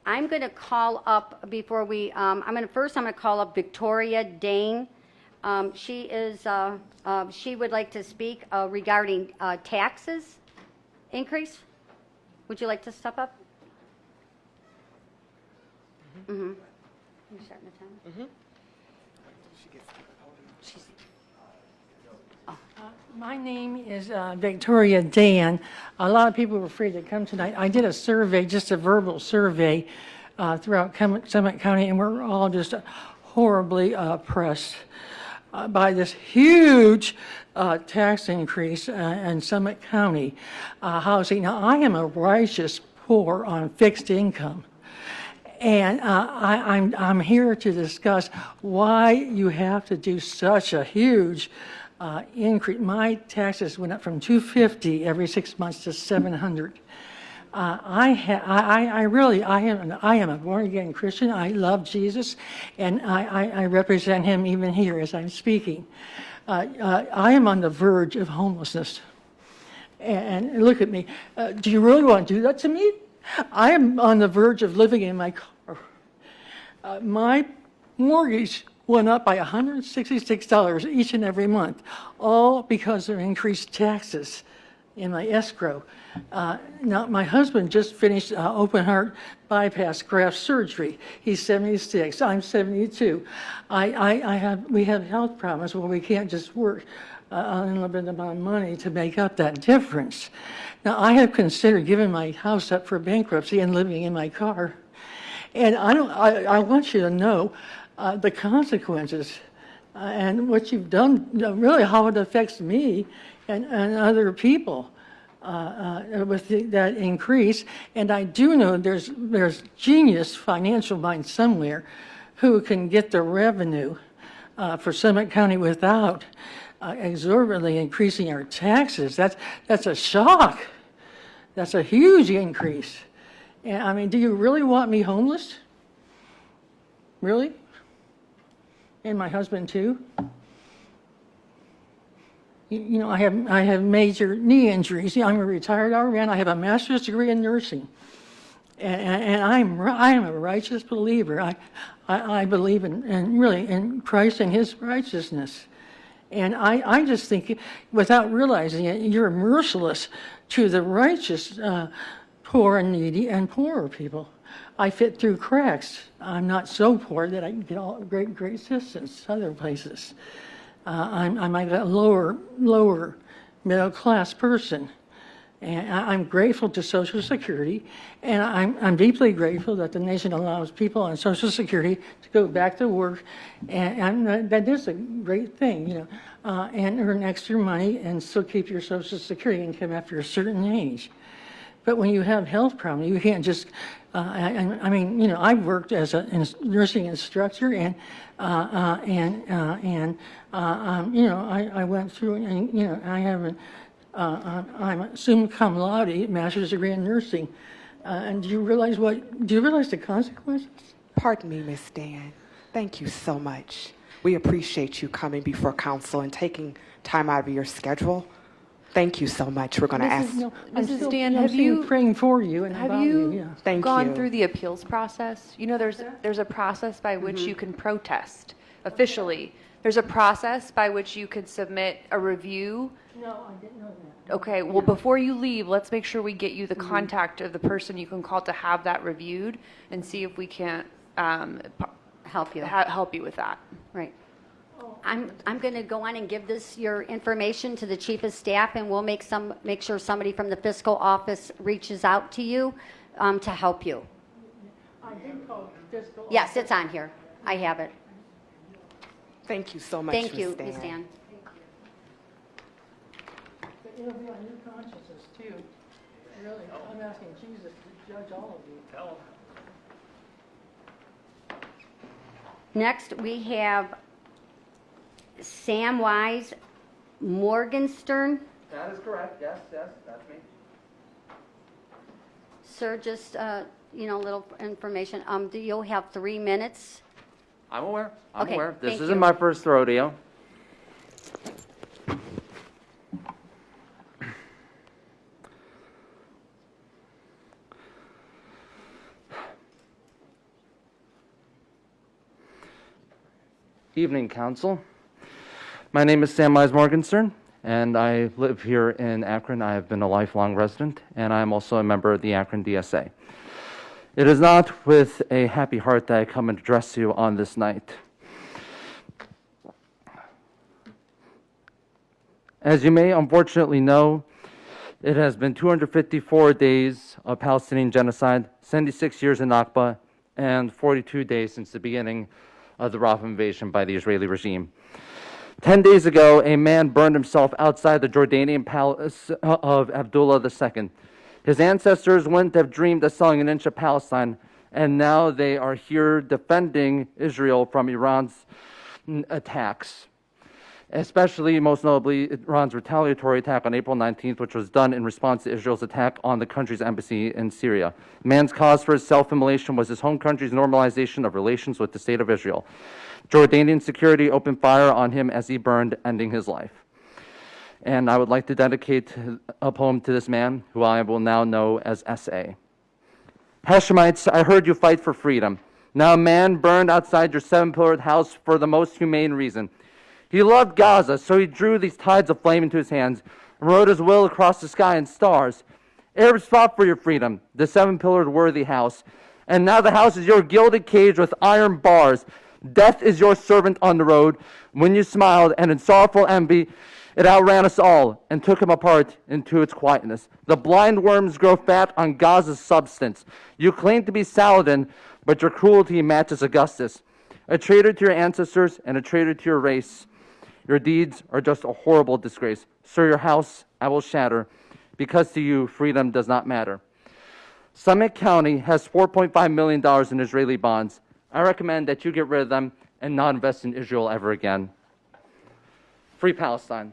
I'm going to call up before we. I'm going to call up Victoria Dane. She would like to speak regarding taxes increase. Would you like to step up? Mm-hmm. You starting the time? Mm-hmm. My name is Victoria Dan. A lot of people were free to come tonight. I did a survey, just a verbal survey throughout Summit County, and we're all just horribly oppressed by this huge tax increase in Summit County housing. Now, I am a righteous poor on fixed income, and I'm here to discuss why you have to do such a huge increase. My taxes went up from $250 every 6 months to $700. I am a born-again Christian. I love Jesus, and I represent him even here as I'm speaking. I am on the verge of homelessness. And look at me. Do you really want to do that to me? I am on the verge of living in my car. My mortgage went up by $166 each and every month, all because of increased taxes in my escrow. Now, my husband just finished open heart bypass graft surgery. He's 76. I'm 72. We have health problems where we can't just work an unlimited amount of money to make up that difference. Now, I have considered giving my house up for bankruptcy and living in my car. And I want you to know the consequences and what you've done, really how it affects me and other people with that increase. And I do know there's genius financial minds somewhere who can get the revenue for Summit County without exorbitantly increasing our taxes. That's a shock. That's a huge increase. And I mean, do you really want me homeless? Really? And my husband too? You know, I have major knee injuries. I'm a retired RN. I have a master's degree in nursing. And I am a righteous believer. I believe in Christ and his righteousness. And I just think, without realizing it, you're merciless to the righteous, poor and needy and poorer people. I fit through cracks. I'm not so poor that I can get all great assistance other places. I'm like a lower middle class person. And I'm grateful to Social Security, and I'm deeply grateful that the nation allows people on Social Security to go back to work, and that is a great thing, you know, and earn extra money and still keep your Social Security income after a certain age. But when you have health problems, you can't just, I mean, you know, I've worked as a nursing instructor, and you know, I went through, and, you know, I haven't, I'm a summa cum laude, master's degree in nursing. And do you realize the consequences? Pardon me, Ms. Dan. Thank you so much. We appreciate you coming before council and taking time out of your schedule. Thank you so much. We're going to ask. Mrs. Dan, I'm have still you praying for you and have about you you? Yeah. Thank gone you. through the appeals process? You know, there's a process by which you can protest officially. There's a process by which you could submit a review. No, I didn't know that. Okay, well, before you leave, let's make sure we get you the contact of the person you can call to have that reviewed and see if we can't Help you. help you with that. Right. I'm going to go on and give your information to the chief of staff, and we'll make sure somebody from the fiscal office reaches out to you to help you. I did call fiscal. Yes, it's on here. I have it. Thank you so much, Thank you, Ms. Ms. Dan. But it'll be on your consciences too. Really, I'm asking Jesus to judge all of you. Tell him. Next, we have Samwise Morgenstern. That is correct. Yes, that's me. Sir, just, you know, a little information. You'll have 3 minutes. I'm aware. Okay, This thank isn't you. my first rodeo. Evening, Council. My name is Samwise Morgenstern, and I live here in Akron. I have been a lifelong resident, and I am also a member of the Akron DSA. It is not with a happy heart that I come and address you on this night. As you may unfortunately know, it has been 254 days of Palestinian genocide, 76 years in Nakba, and 42 days since the beginning of the Rafah invasion by the Israeli regime. 10 days ago, a man burned himself outside the Jordanian palace of Abdullah II. His ancestors wouldn't have dreamed of selling an inch of Palestine, and now they are here defending Israel from Iran's attacks, especially, most notably, Iran's retaliatory attack on April 19th, which was done in response to Israel's attack on the country's embassy in Syria. Man's cause for his self-immolation was his home country's normalization of relations with the state of Israel. Jordanian security opened fire on him as he burned, ending his life. And I would like to dedicate a poem to this man, who I will now know as S.A. Hashemites, I heard you fight for freedom. Now a man burned outside your seven-pillared house for the most humane reason. He loved Gaza, so he drew these tides of flame into his hands and wrote his will across the sky in stars. Arabs fought for your freedom, the seven-pillared worthy house. And now the house is your gilded cage with iron bars. Death is your servant on the road. When you smiled, and in sorrowful envy, it outran us all and took him apart into its quietness. The blind worms grow fat on Gaza's substance. You claim to be Saladin, but your cruelty matches Augustus. A traitor to your ancestors and a traitor to your race. Your deeds are just a horrible disgrace. Sir, your house I will shatter, because to you freedom does not matter. Summit County has $4.5 million in Israeli bonds. I recommend that you get rid of them and not invest in Israel ever again. Free Palestine.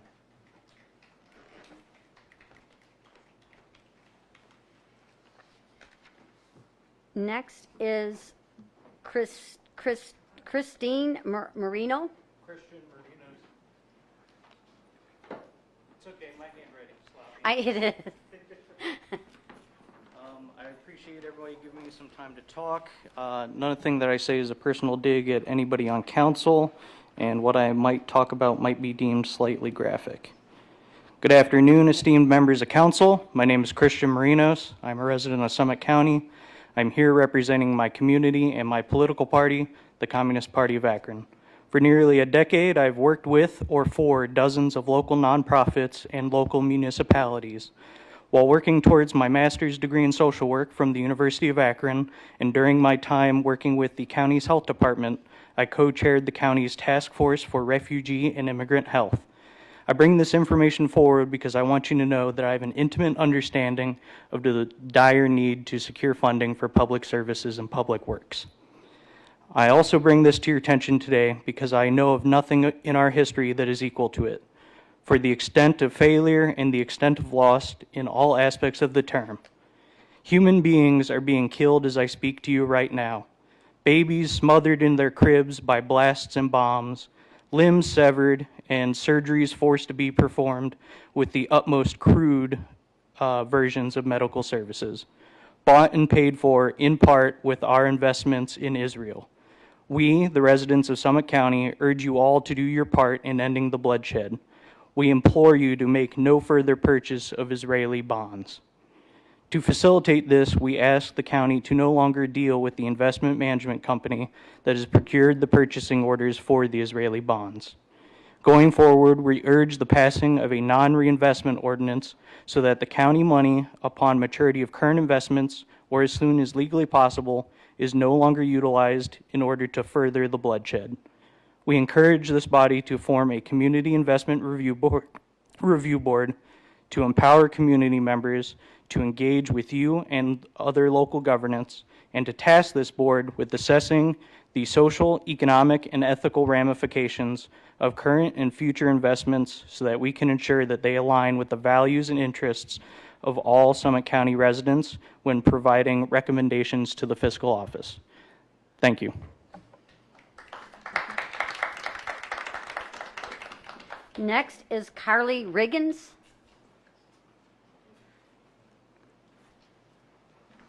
Next is Christine Marino. Christian Marinos. It's okay, my handwriting's sloppy. It is. I appreciate everybody giving me some time to talk. Nothing that I say is a personal dig at anybody on council, and what I might talk about might be deemed slightly graphic. Good afternoon, esteemed members of council. My name is Christian Marinos. I'm a resident of Summit County. I'm here representing my community and my political party, the Communist Party of Akron. For nearly a decade, I've worked with or for dozens of local nonprofits and local municipalities. While working towards my master's degree in social work from the University of Akron, and during my time working with the county's health department, I co-chaired the county's task force for refugee and immigrant health. I bring this information forward because I want you to know that I have an intimate understanding of the dire need to secure funding for public services and public works. I also bring this to your attention today because I know of nothing in our history that is equal to it, for the extent of failure and the extent of loss in all aspects of the term. Human beings are being killed as I speak to you right now. Babies smothered in their cribs by blasts and bombs, limbs severed, and surgeries forced to be performed with the utmost crude versions of medical services, bought and paid for in part with our investments in Israel. We, the residents of Summit County, urge you all to do your part in ending the bloodshed. We implore you to make no further purchase of Israeli bonds. To facilitate this, we ask the county to no longer deal with the investment management company that has procured the purchasing orders for the Israeli bonds. Going forward, we urge the passing of a non-reinvestment ordinance so that the county money, upon maturity of current investments or as soon as legally possible, is no longer utilized in order to further the bloodshed. We encourage this body to form a community investment review board to empower community members to engage with you and other local governance, and to task this board with assessing the social, economic, and ethical ramifications of current and future investments so that we can ensure that they align with the values and interests of all Summit County residents when providing recommendations to the fiscal office. Thank you. Next is Carly Riggins.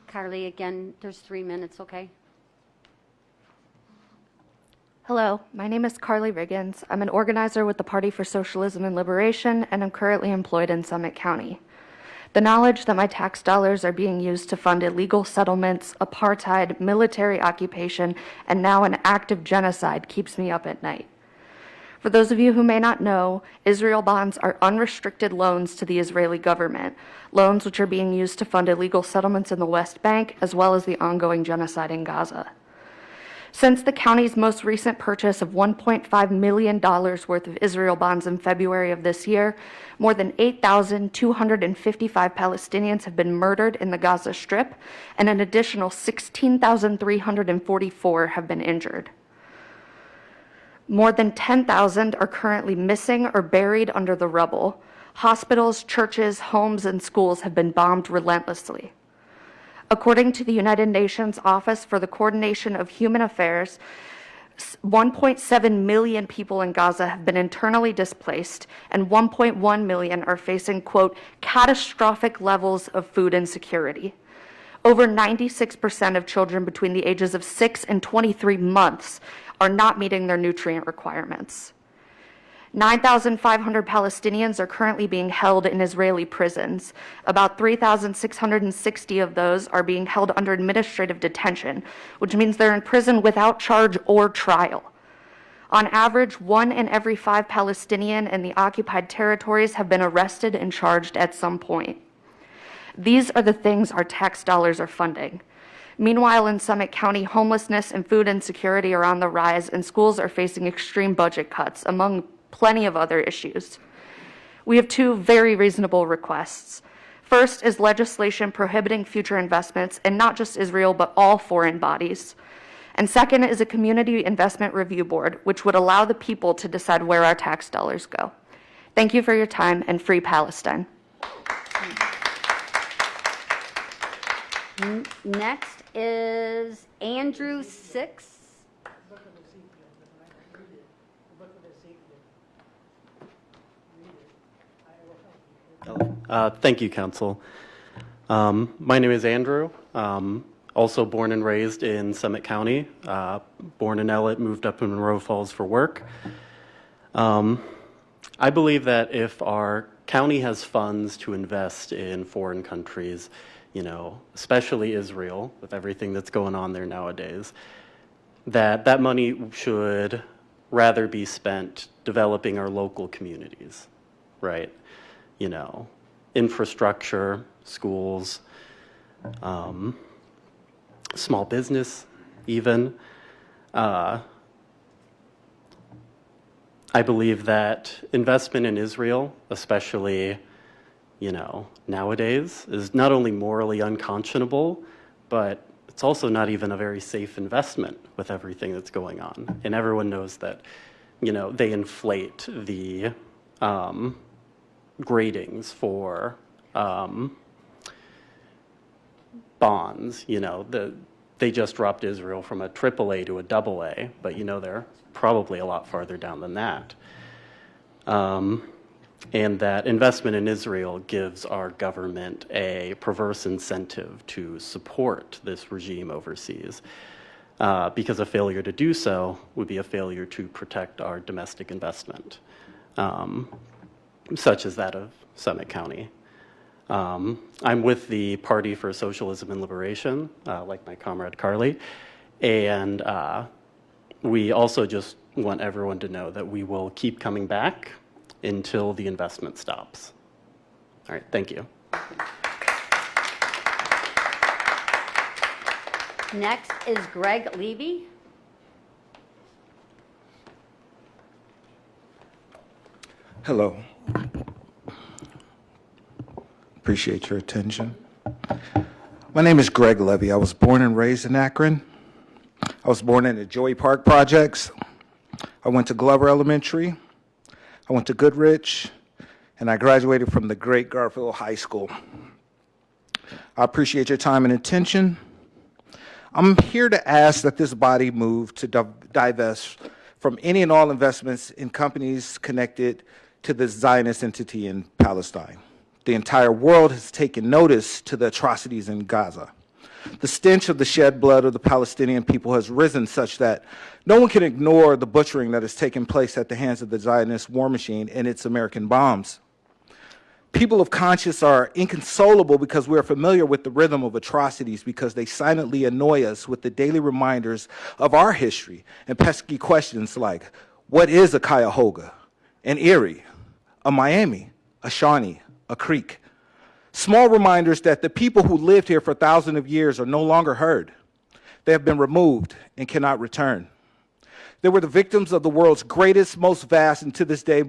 Carly, again, there's 3 minutes, okay? Hello, my name is Carly Riggins. I'm an organizer with the Party for Socialism and Liberation, and I'm currently employed in Summit County. The knowledge that my tax dollars are being used to fund illegal settlements, apartheid, military occupation, and now an active genocide keeps me up at night. For those of you who may not know, Israel bonds are unrestricted loans to the Israeli government, loans which are being used to fund illegal settlements in the West Bank, as well as the ongoing genocide in Gaza. Since the county's most recent purchase of $1.5 million worth of Israel bonds in February of this year, more than 8,255 Palestinians have been murdered in the Gaza Strip, and an additional 16,344 have been injured. More than 10,000 are currently missing or buried under the rubble. Hospitals, churches, homes, and schools have been bombed relentlessly. According to the United Nations Office for the Coordination of Human Affairs, 1.7 million people in Gaza have been internally displaced, and 1.1 million are facing, quote, catastrophic levels of food insecurity. Over 96% of children between the ages of 6 and 23 months are not meeting their nutrient requirements. 9,500 Palestinians are currently being held in Israeli prisons. About 3,660 of those are being held under administrative detention, which means they're in prison without charge or trial. On average, 1 in every 5 Palestinian in the occupied territories have been arrested and charged at some point. These are the things our tax dollars are funding. Meanwhile, in Summit County, homelessness and food insecurity are on the rise, and schools are facing extreme budget cuts, among plenty of other issues. We have 2 very reasonable requests. First is legislation prohibiting future investments in not just Israel, but all foreign bodies. And second is a community investment review board, which would allow the people to decide where our tax dollars go. Thank you for your time, and free Palestine. Next is Andrew Six. Thank you, Council. My name is Andrew. Also born and raised in Summit County. Born in Ellet, moved up in Monroe Falls for work. I believe that if our county has funds to invest in foreign countries, you know, especially Israel, with everything that's going on there nowadays, that money should rather be spent developing our local communities, right? You know, infrastructure, schools, small business, even. I believe that investment in Israel, especially, you know, nowadays, is not only morally unconscionable, but it's also not even a very safe investment with everything that's going on. And everyone knows that, you know, they inflate the gradings for bonds. You know, they just dropped Israel from a AAA to a AA, but you know they're probably a lot farther down than that. And that investment in Israel gives our government a perverse incentive to support this regime overseas, because a failure to do so would be a failure to protect our domestic investment, such as that of Summit County. I'm with the Party for Socialism and Liberation, like my comrade Carly, and we also just want everyone to know that we will keep coming back until the investment stops. All right, thank you. Next is Greg Levy. Hello. Appreciate your attention. My name is Greg Levy. I was born and raised in Akron. I was born in the Joey Park projects. I went to Glover Elementary. I went to Goodrich, and I graduated from the great Garfield High School. I appreciate your time and attention. I'm here to ask that this body move to divest from any and all investments in companies connected to the Zionist entity in Palestine. The entire world has taken notice to the atrocities in Gaza. The stench of the shed blood of the Palestinian people has risen such that no one can ignore the butchering that has taken place at the hands of the Zionist war machine and its American bombs. People of conscience are inconsolable because we are familiar with the rhythm of atrocities, because they silently annoy us with the daily reminders of our history and pesky questions like, what is a Cuyahoga, an Erie, a Miami, a Shawnee, a Creek? Small reminders that the people who lived here for thousands of years are no longer heard. They have been removed and cannot return. They were the victims of the world's greatest, most vast, and to this day,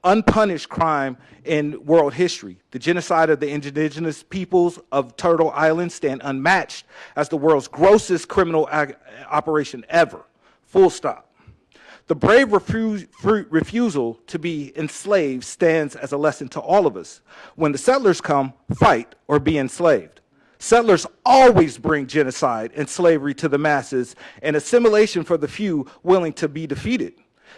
unpunished crime in world history. The genocide of the indigenous peoples of Turtle Island stand unmatched as the world's grossest criminal operation ever. Full stop. The brave refusal to be enslaved stands as a lesson to all of us. When the settlers come, fight or be enslaved. Settlers always bring genocide and slavery to the masses and assimilation for the few willing to be defeated.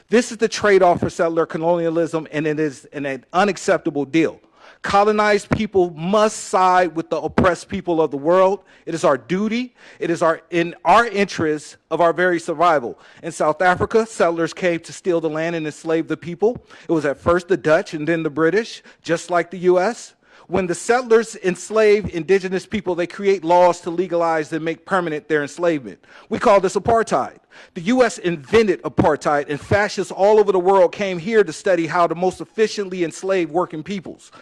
This is the trade-off for settler colonialism, and it is an unacceptable deal. Colonized people must side with the oppressed people of the world. It is our duty. It is in our interest of our very survival. In South Africa, settlers came to steal the land and enslave the people. It was at first the Dutch and then the British, just like the U.S. When the settlers enslave indigenous people, they create laws to legalize and make permanent their enslavement. We call this apartheid. The U.S. invented apartheid, and fascists all over the world came here to study how to most efficiently enslave working peoples.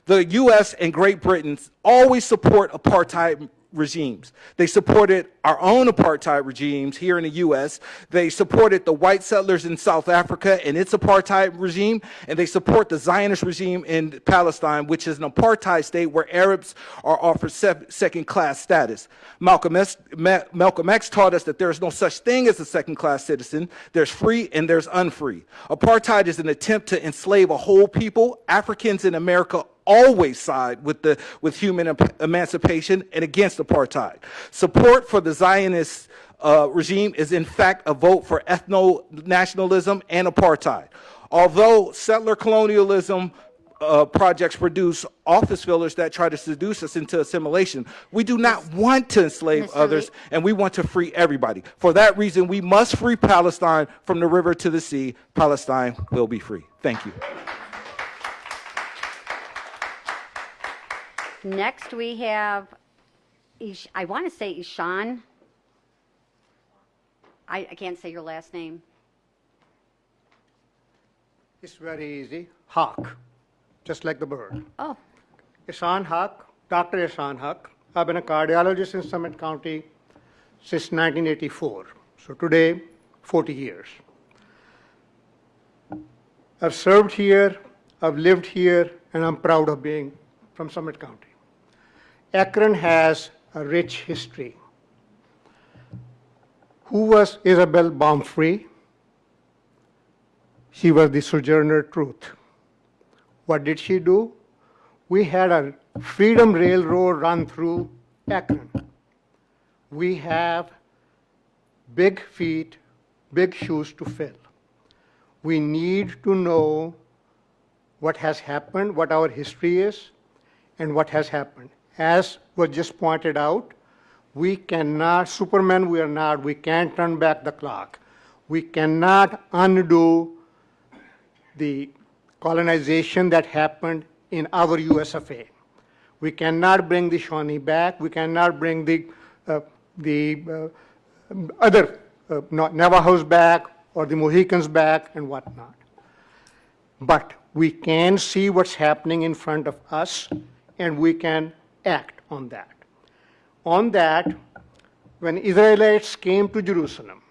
The U.S. and Great Britain always support apartheid regimes. They supported our own apartheid regimes here in the U.S. They supported the white settlers in South Africa and its apartheid regime, and they support the Zionist regime in Palestine, which is an apartheid state where Arabs are offered second-class status. Malcolm X taught us that there is no such thing as a second-class citizen. There's free and there's unfree. Apartheid is an attempt to enslave a whole people. Africans in America always side with human emancipation and against apartheid. Support for the Zionist regime is in fact a vote for ethno-nationalism and apartheid. Although settler colonialism projects produce office fillers that try to seduce us into assimilation, we do not want to enslave others, and we want to free everybody. For that reason, we must free Palestine from the river to the sea. Palestine will be free. Thank you. Next, we have, I want to say Ishan. I can't say your last name. It's very easy. Hawk, just like the bird. Oh. Ihsan Haq, Dr. Ihsan Haq. I've been a cardiologist in Summit County since 1984. So today, 40 years. I've served here, I've lived here, and I'm proud of being from Summit County. Akron has a rich history. Who was Isabel Baumfree? She was the Sojourner Truth. What did she do? We had a Freedom Railroad run through Akron. We have big feet, big shoes to fill. We need to know what has happened, what our history is, and what has happened. As was just pointed out, we cannot, Superman we are not, we can't turn back the clock. We cannot undo the colonization that happened in our USFA. We cannot bring the Shawnee back. We cannot bring the other Navajos back or the Mohicans back and whatnot. But we can see what's happening in front of us, and we can act on that. On that, when Israelites came to Jerusalem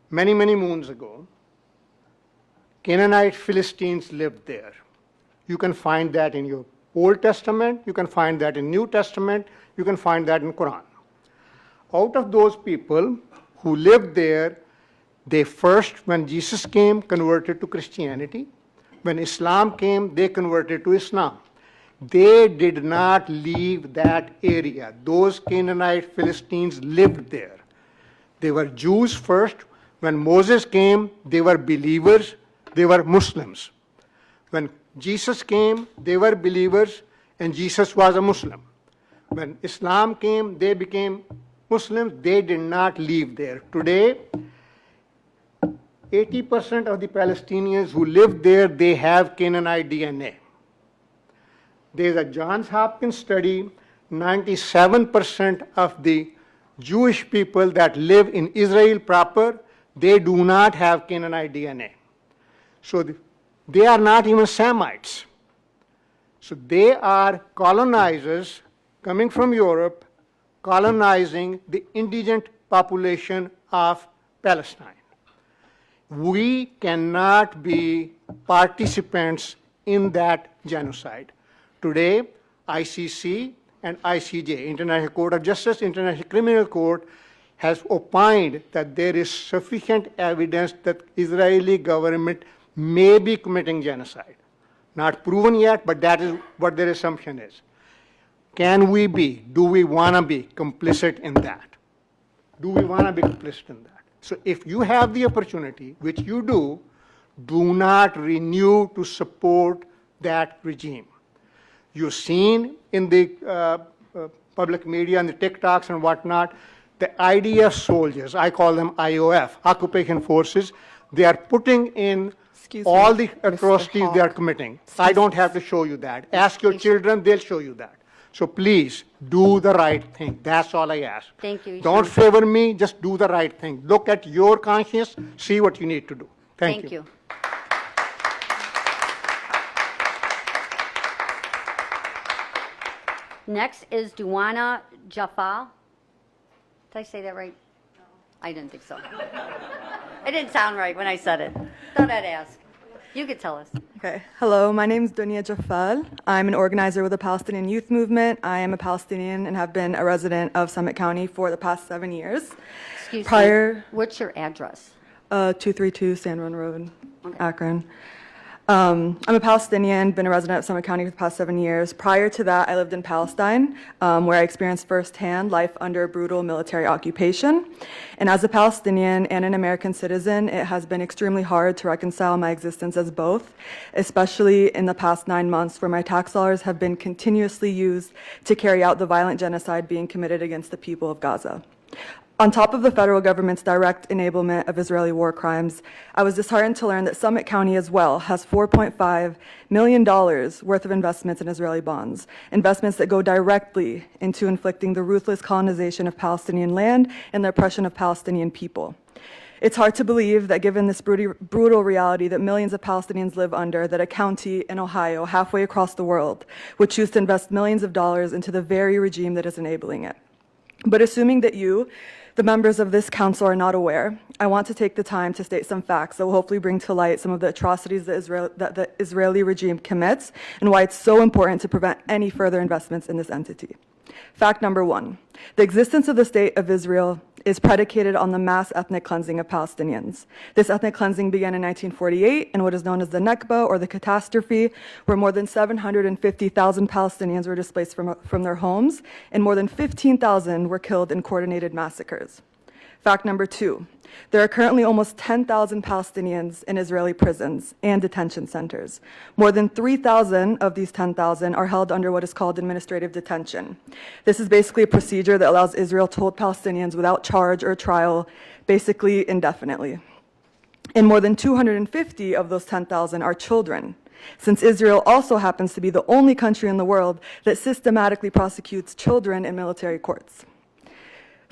many, many moons ago, Canaanite Philistines lived there. You can find that in your Old Testament, you can find that in New Testament, you can find that in Quran. Out of those people who lived there, they first, when Jesus came, converted to Christianity. When Islam came, they converted to Islam. They did not leave that area. Those Canaanite Philistines lived there. They were Jews first. When Moses came, they were believers. They were Muslims. When Jesus came, they were believers, and Jesus was a Muslim. When Islam came, they became Muslims. They did not leave there. Today, 80% of the Palestinians who live there, they have Canaanite DNA. There's a Johns Hopkins study, 97% of the Jewish people that live in Israel proper, they do not have Canaanite DNA. So they are not even Semites. So they are colonizers coming from Europe, colonizing the indigent population of Palestine. We cannot be participants in that genocide. Today, ICC and ICJ, International Court of Justice, International Criminal Court, has opined that there is sufficient evidence that Israeli government may be committing genocide. Not proven yet, but that is what their assumption is. Can we be, do we want to be complicit in that? Do we want to be complicit in that? So if you have the opportunity, which you do not renew to support that regime. You've seen in the public media and the TikToks and whatnot, the IDF soldiers, I call them IOF, Occupation Forces, they are putting in all the atrocities they are committing. I don't have to show you that. Ask your children, they'll show you that. So please, do the right thing. That's all I ask. Thank you. Don't favor me, just do the right thing. Look at your conscience, see what you need to do. Thank you. Next is Duana Jafal. Did I say that right? No. I didn't think so. It didn't sound right when I said it. Thought I'd ask. You could tell us. Okay. Hello, my name is Dunya Jafal. I'm an organizer with the Palestinian Youth Movement. I am a Palestinian and have been a resident of Summit County for the past 7 years. Excuse me. What's your address? 232 San Juan Road, Akron. I'm a Palestinian, been a resident of Summit County for the past 7 years. Prior to that, I lived in Palestine, where I experienced firsthand life under brutal military occupation. And as a Palestinian and an American citizen, it has been extremely hard to reconcile my existence as both, especially in the past 9 months, where my tax dollars have been continuously used to carry out the violent genocide being committed against the people of Gaza. On top of the federal government's direct enablement of Israeli war crimes, I was disheartened to learn that Summit County as well has $4.5 million worth of investments in Israeli bonds, investments that go directly into inflicting the ruthless colonization of Palestinian land and the oppression of Palestinian people. It's hard to believe that given this brutal reality that millions of Palestinians live under, that a county in Ohio, halfway across the world, would choose to invest millions of dollars into the very regime that is enabling it. But assuming that you, the members of this council, are not aware, I want to take the time to state some facts that will hopefully bring to light some of the atrocities that the Israeli regime commits and why it's so important to prevent any further investments in this entity. Fact number 1, the existence of the State of Israel is predicated on the mass ethnic cleansing of Palestinians. This ethnic cleansing began in 1948 in what is known as the Nakba, or the catastrophe, where more than 750,000 Palestinians were displaced from their homes, and more than 15,000 were killed in coordinated massacres. Fact number 2, there are currently almost 10,000 Palestinians in Israeli prisons and detention centers. More than 3,000 of these 10,000 are held under what is called administrative detention. This is basically a procedure that allows Israel to hold Palestinians without charge or trial, basically indefinitely. And more than 250 of those 10,000 are children, since Israel also happens to be the only country in the world that systematically prosecutes children in military courts.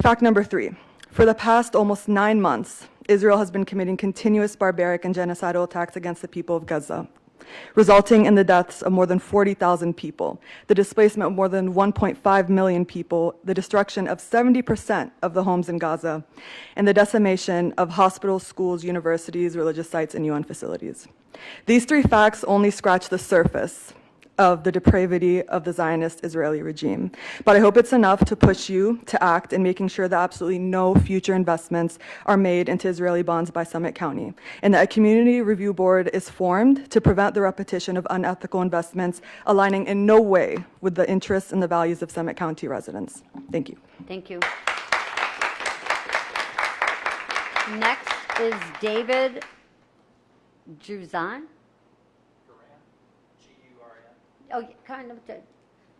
Fact number 3. For the past almost 9 months, Israel has been committing continuous barbaric and genocidal attacks against the people of Gaza, resulting in the deaths of more than 40,000 people, the displacement of more than 1.5 million people, the destruction of 70% of the homes in Gaza, and the decimation of hospitals, schools, universities, religious sites, and UN facilities. These 3 facts only scratch the surface of the depravity of the Zionist Israeli regime. But I hope it's enough to push you to act in making sure that absolutely no future investments are made into Israeli bonds by Summit County, and that a community review board is formed to prevent the repetition of unethical investments aligning in no way with the interests and the values of Summit County residents. Thank you. Thank you. Next is David Juzan. Oh, kind of.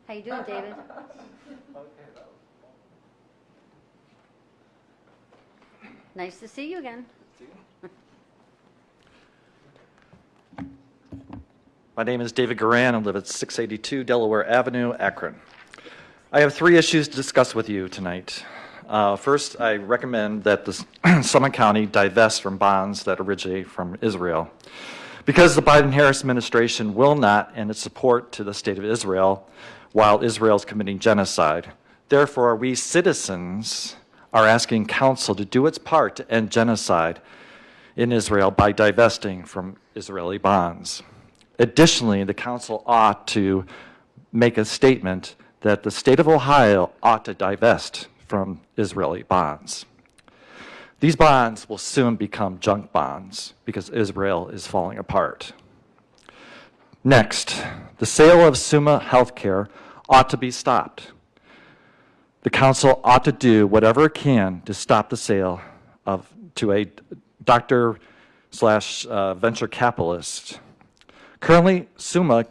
How you doing, David? Nice to see you again. My name is David Garan. I live at 682 Delaware Avenue, Akron. I have 3 issues to discuss with you tonight. First, I recommend that the Summit County divest from bonds that originate from Israel. Because the Biden-Harris administration will not end its support to the State of Israel while Israel is committing genocide. Therefore, we citizens are asking council to do its part to end genocide in Israel by divesting from Israeli bonds. Additionally, the council ought to make a statement that the state of Ohio ought to divest from Israeli bonds. These bonds will soon become junk bonds because Israel is falling apart. Next, the sale of Summa Healthcare ought to be stopped. The council ought to do whatever it can to stop the sale to a doctor/venture capitalist. Currently, Summa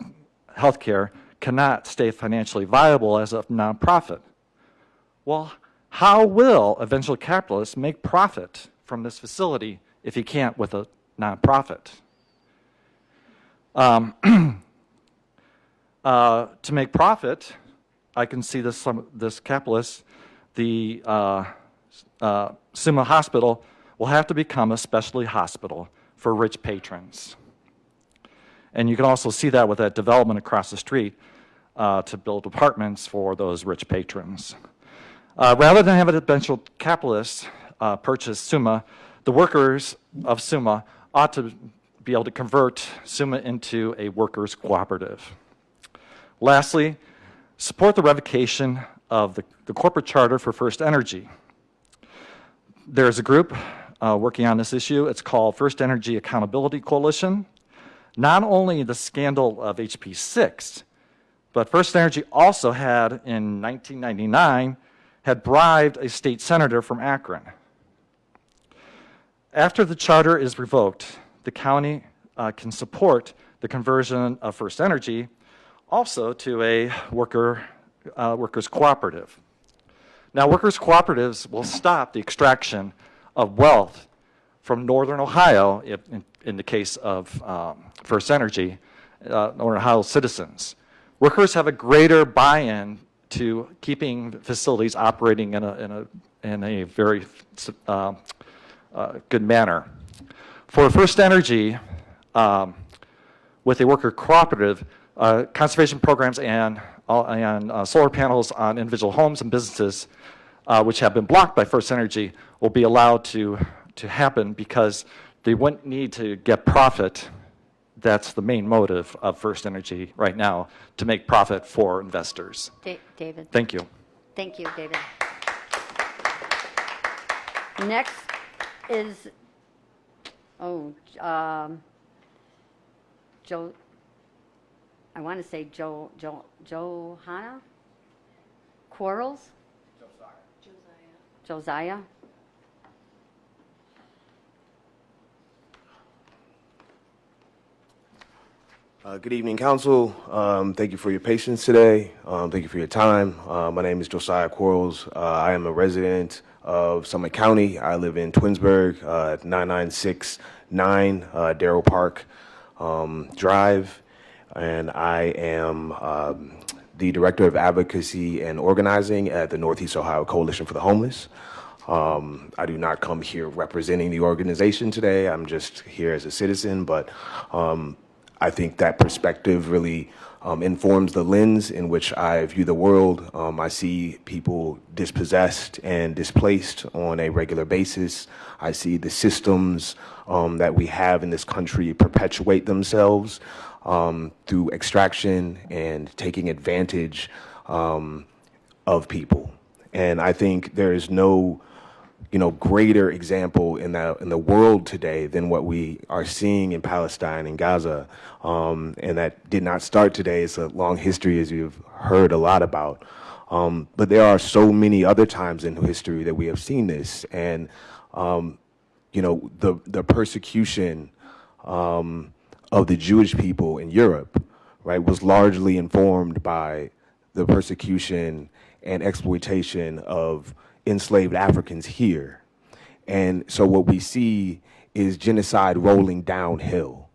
Healthcare cannot stay financially viable as a nonprofit. Well, how will a venture capitalist make profit from this facility if he can't with a nonprofit? To make profit, I can see this capitalist, the Summa Hospital, will have to become a specialty hospital for rich patrons. And you can also see that with that development across the street to build apartments for those rich patrons. Rather than having a venture capitalist purchase Summa, the workers of Summa ought to be able to convert Summa into a workers' cooperative. Lastly, support the revocation of the corporate charter for First Energy. There's a group working on this issue. It's called First Energy Accountability Coalition. Not only the scandal of HP6, but First Energy also had, in 1999, had bribed a state senator from Akron. After the charter is revoked, the county can support the conversion of First Energy also to a workers' cooperative. Now, workers' cooperatives will stop the extraction of wealth from Northern Ohio, in the case of First Energy, Northern Ohio citizens. Workers have a greater buy-in to keeping facilities operating in a very good manner. For First Energy, with a worker cooperative, conservation programs and solar panels on individual homes and businesses, which have been blocked by First Energy, will be allowed to happen because they wouldn't need to get profit. That's the main motive of First Energy right now, to make profit for investors. David. Thank you. Thank you, David. Next is, Joe, I want to say Johanna Quarles? Josiah. Good evening, Council. Thank you for your patience today. Thank you for your time. My name is Josiah Quarles. I am a resident of Summit County. I live in Twinsburg, 9969 Darrow Park Drive, and I am the Director of Advocacy and Organizing at the Northeast Ohio Coalition for the Homeless. I do not come here representing the organization today. I'm just here as a citizen, but I think that perspective really informs the lens in which I view the world. I see people dispossessed and displaced on a regular basis. I see the systems that we have in this country perpetuate themselves through extraction and taking advantage of people. And I think there is no greater example in the world today than what we are seeing in Palestine and Gaza. And that did not start today. It's a long history, as you've heard a lot about. But there are so many other times in history that we have seen this. And, the persecution of the Jewish people in Europe, right, was largely informed by the persecution and exploitation of enslaved Africans here. And so what we see is genocide rolling downhill.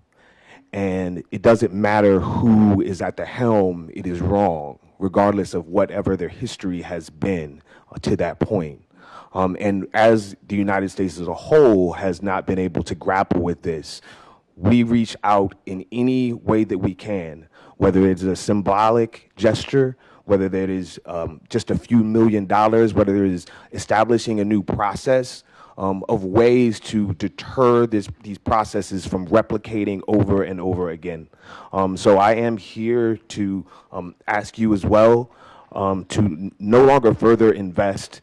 And it doesn't matter who is at the helm, it is wrong, regardless of whatever their history has been to that point. And as the United States as a whole has not been able to grapple with this, we reach out in any way that we can, whether it's a symbolic gesture, whether there is just a few $1 million, whether there is establishing a new process of ways to deter these processes from replicating over and over again. So I am here to ask you as well to no longer further invest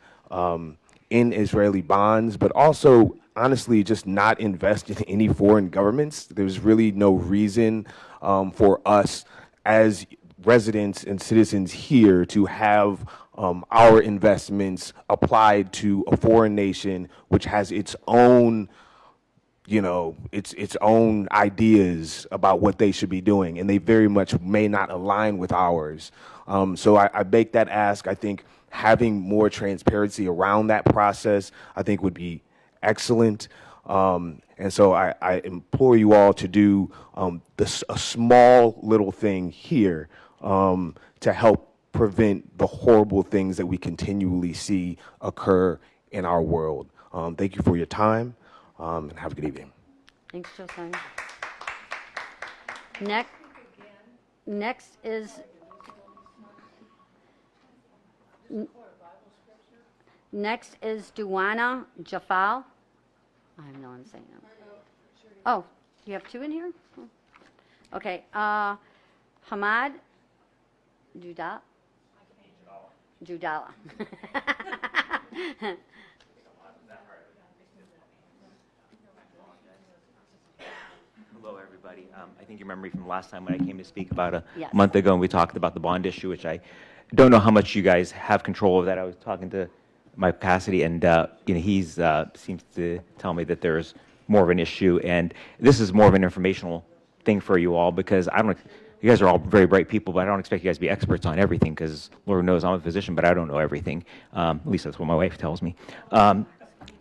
in Israeli bonds, but also honestly just not invest in any foreign governments. There's really no reason for us as residents and citizens here to have our investments applied to a foreign nation which has its own its own ideas about what they should be doing, and they very much may not align with ours. So I make that ask. I think having more transparency around that process, I think, would be excellent. And so I implore you all to do a small little thing here to help prevent the horrible things that we continually see occur in our world. Thank you for your time, and have a good evening. Thanks, Josiah. Next is Duana Jafal. I have no one saying that. Oh, you have two in here? Okay. Hamad Judala. Hello, everybody. I think you remember me from last time when I came to speak about a Yes. month ago, and we talked about the bond issue, which I don't know how much you guys have control of that. I was talking to my capacity, and he's seems to tell me that there's more of an issue, and this is more of an informational thing for you all, because I don't. You guys are all very bright people, but I don't expect you guys to be experts on everything, because Lord knows I'm a physician, but I don't know everything. At least that's what my wife tells me.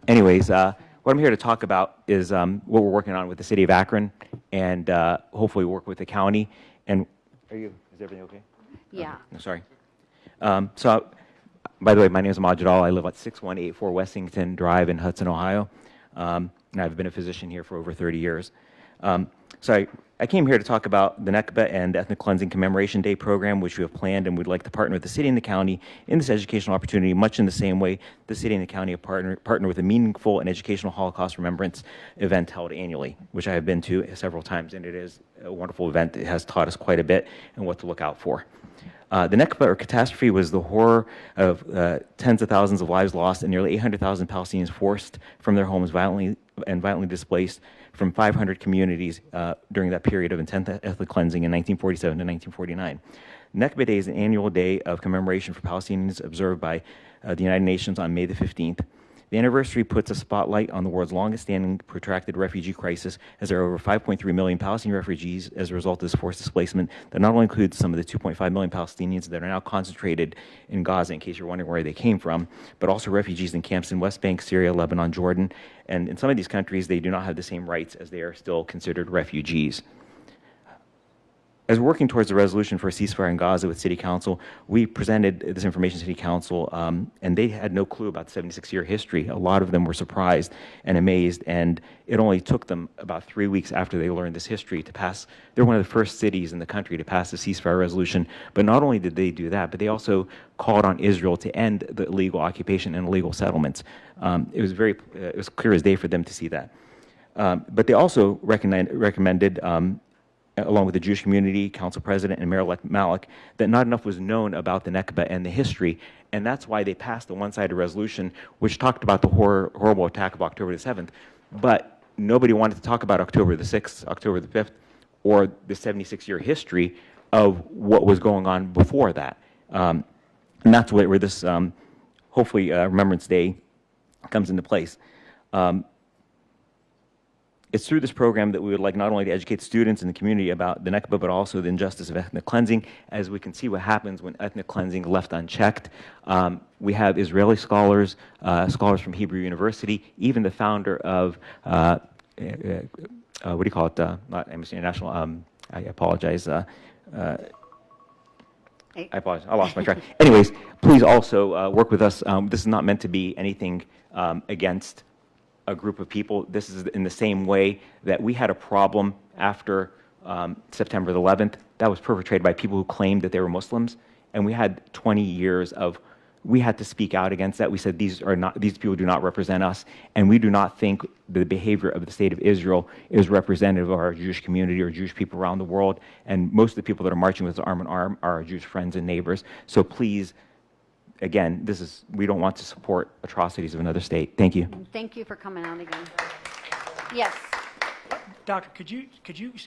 Anyways, what I'm here to talk about is what we're working on with the city of Akron, and hopefully work with the county. And is everything okay? Yeah. I'm sorry. So, by the way, my name is Ahmad Jadal. I live at 6184 Wessington Drive in Hudson, Ohio. And I've been a physician here for over 30 years. So I came here to talk about the Nakba and Ethnic Cleansing Commemoration Day program, which we have planned, and we'd like to partner with the city and the county in this educational opportunity, much in the same way the city and the county have partnered with a meaningful and educational Holocaust remembrance event held annually, which I have been to several times, and it is a wonderful event. It has taught us quite a bit and what to look out for. The Nakba, or catastrophe, was the horror of tens of thousands of lives lost and nearly 800,000 Palestinians forced from their homes violently displaced from 500 communities during that period of intense ethnic cleansing in 1947 to 1949. Nakba Day is an annual day of commemoration for Palestinians observed by the United Nations on May the 15th. The anniversary puts a spotlight on the world's longest-standing protracted refugee crisis, as there are over 5.3 million Palestinian refugees as a result of this forced displacement that not only includes some of the 2.5 million Palestinians that are now concentrated in Gaza, in case you're wondering where they came from, but also refugees in camps in West Bank, Syria, Lebanon, Jordan, and in some of these countries, they do not have the same rights as they are still considered refugees. As we're working towards a resolution for a ceasefire in Gaza with City Council, we presented this information to City Council, and they had no clue about the 76-year history. A lot of them were surprised and amazed, and it only took them about 3 weeks after they learned this history to pass. They're one of the first cities in the country to pass a ceasefire resolution, but not only did they do that, but they also called on Israel to end the illegal occupation and illegal settlements. It was clear as day for them to see that. But they also recommended along with the Jewish community, council president, and Mayor-elect Malik, that not enough was known about the Nakba and the history, and that's why they passed a one-sided resolution which talked about the horrible attack of October the 7th, but nobody wanted to talk about October the 6th, October the 5th, or the 76-year history of what was going on before that. And that's where this, hopefully, Remembrance Day comes into place. It's through this program that we would like not only to educate students in the community about the Nakba, but also the injustice of ethnic cleansing, as we can see what happens when ethnic cleansing is left unchecked. We have Israeli scholars, scholars from Hebrew University, even the founder of, what do you call it, not Amnesty International, I apologize. I apologize, I lost my track. Anyways, please also work with us. This is not meant to be anything against a group of people. This is in the same way that we had a problem after September the 11th that was perpetrated by people who claimed that they were Muslims, and we had 20 years of, we had to speak out against that. We said these people do not represent us, and we do not think the behavior of the state of Israel is representative of our Jewish community or Jewish people around the world, and most of the people that are marching with us arm in arm are our Jewish friends and neighbors. So please, again, we don't want to support atrocities of another state. Thank you. Thank you for coming out again. Yes. Doctor, could you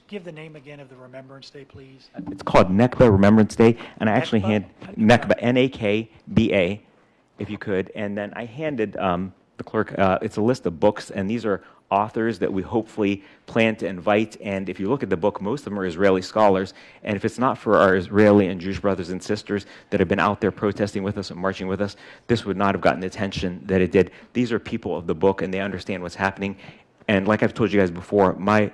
give the name again of the Remembrance Day, please? It's called Nakba Remembrance Day, and I actually Nakba, N-A-K-B-A, if you could. And then I handed the clerk, it's a list of books, and these are authors that we hopefully plan to invite. And if you look at the book, most of them are Israeli scholars. And if it's not for our Israeli and Jewish brothers and sisters that have been out there protesting with us and marching with us, this would not have gotten the attention that it did. These are people of the book, and they understand what's happening. And like I've told you guys before, my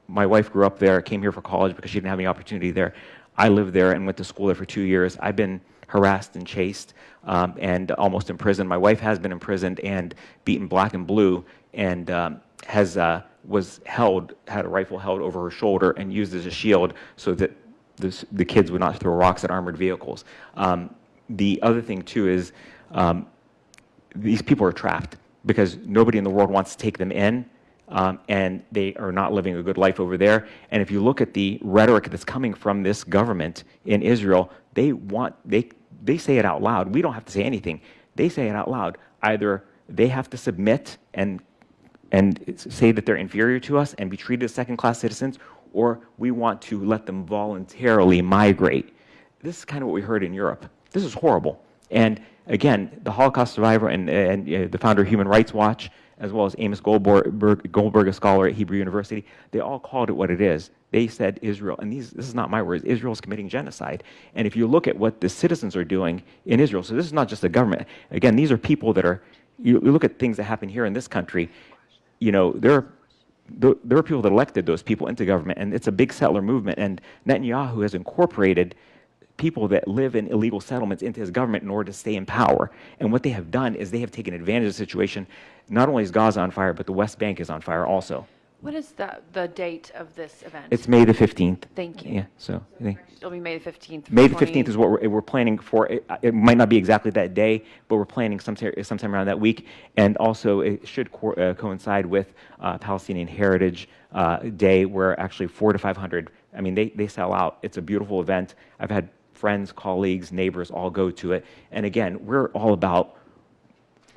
wife grew up there, came here for college because she didn't have any opportunity there. I lived there and went to school there for 2 years. I've been harassed and chased and almost imprisoned. My wife has been imprisoned and beaten black and blue, and was had a rifle held over her shoulder and used as a shield so that the kids would not throw rocks at armored vehicles. The other thing too is these people are trapped because nobody in the world wants to take them in. And they are not living a good life over there. And if you look at the rhetoric that's coming from this government in Israel, they say it out loud. We don't have to say anything. They say it out loud. Either they have to submit and say that they're inferior to us and be treated as second-class citizens, or we want to let them voluntarily migrate. This is kind of what we heard in Europe. This is horrible. And again, the Holocaust survivor and the founder of Human Rights Watch, as well as Amos Goldberg, a scholar at Hebrew University, they all called it what it is. They said Israel, and this is not my words, Israel is committing genocide. And if you look at what the citizens are doing in Israel, so this is not just the government. Again, these are people that are, you look at things that happen here in this country, there are people that elected those people into government, and it's a big settler movement, and Netanyahu has incorporated people that live in illegal settlements into his government in order to stay in power. And what they have done is they have taken advantage of the situation. Not only is Gaza on fire, but the West Bank is on fire also. What is the date of this event? It's May the 15th. Thank you. Yeah, so It'll be May the 15th. May the 15th is what we're planning for. It might not be exactly that day, but we're planning sometime around that week. And also it should coincide with Palestinian Heritage Day, where actually 400 to 500, I mean, they sell out. It's a beautiful event. I've had friends, colleagues, neighbors all go to it. And again, we're all about,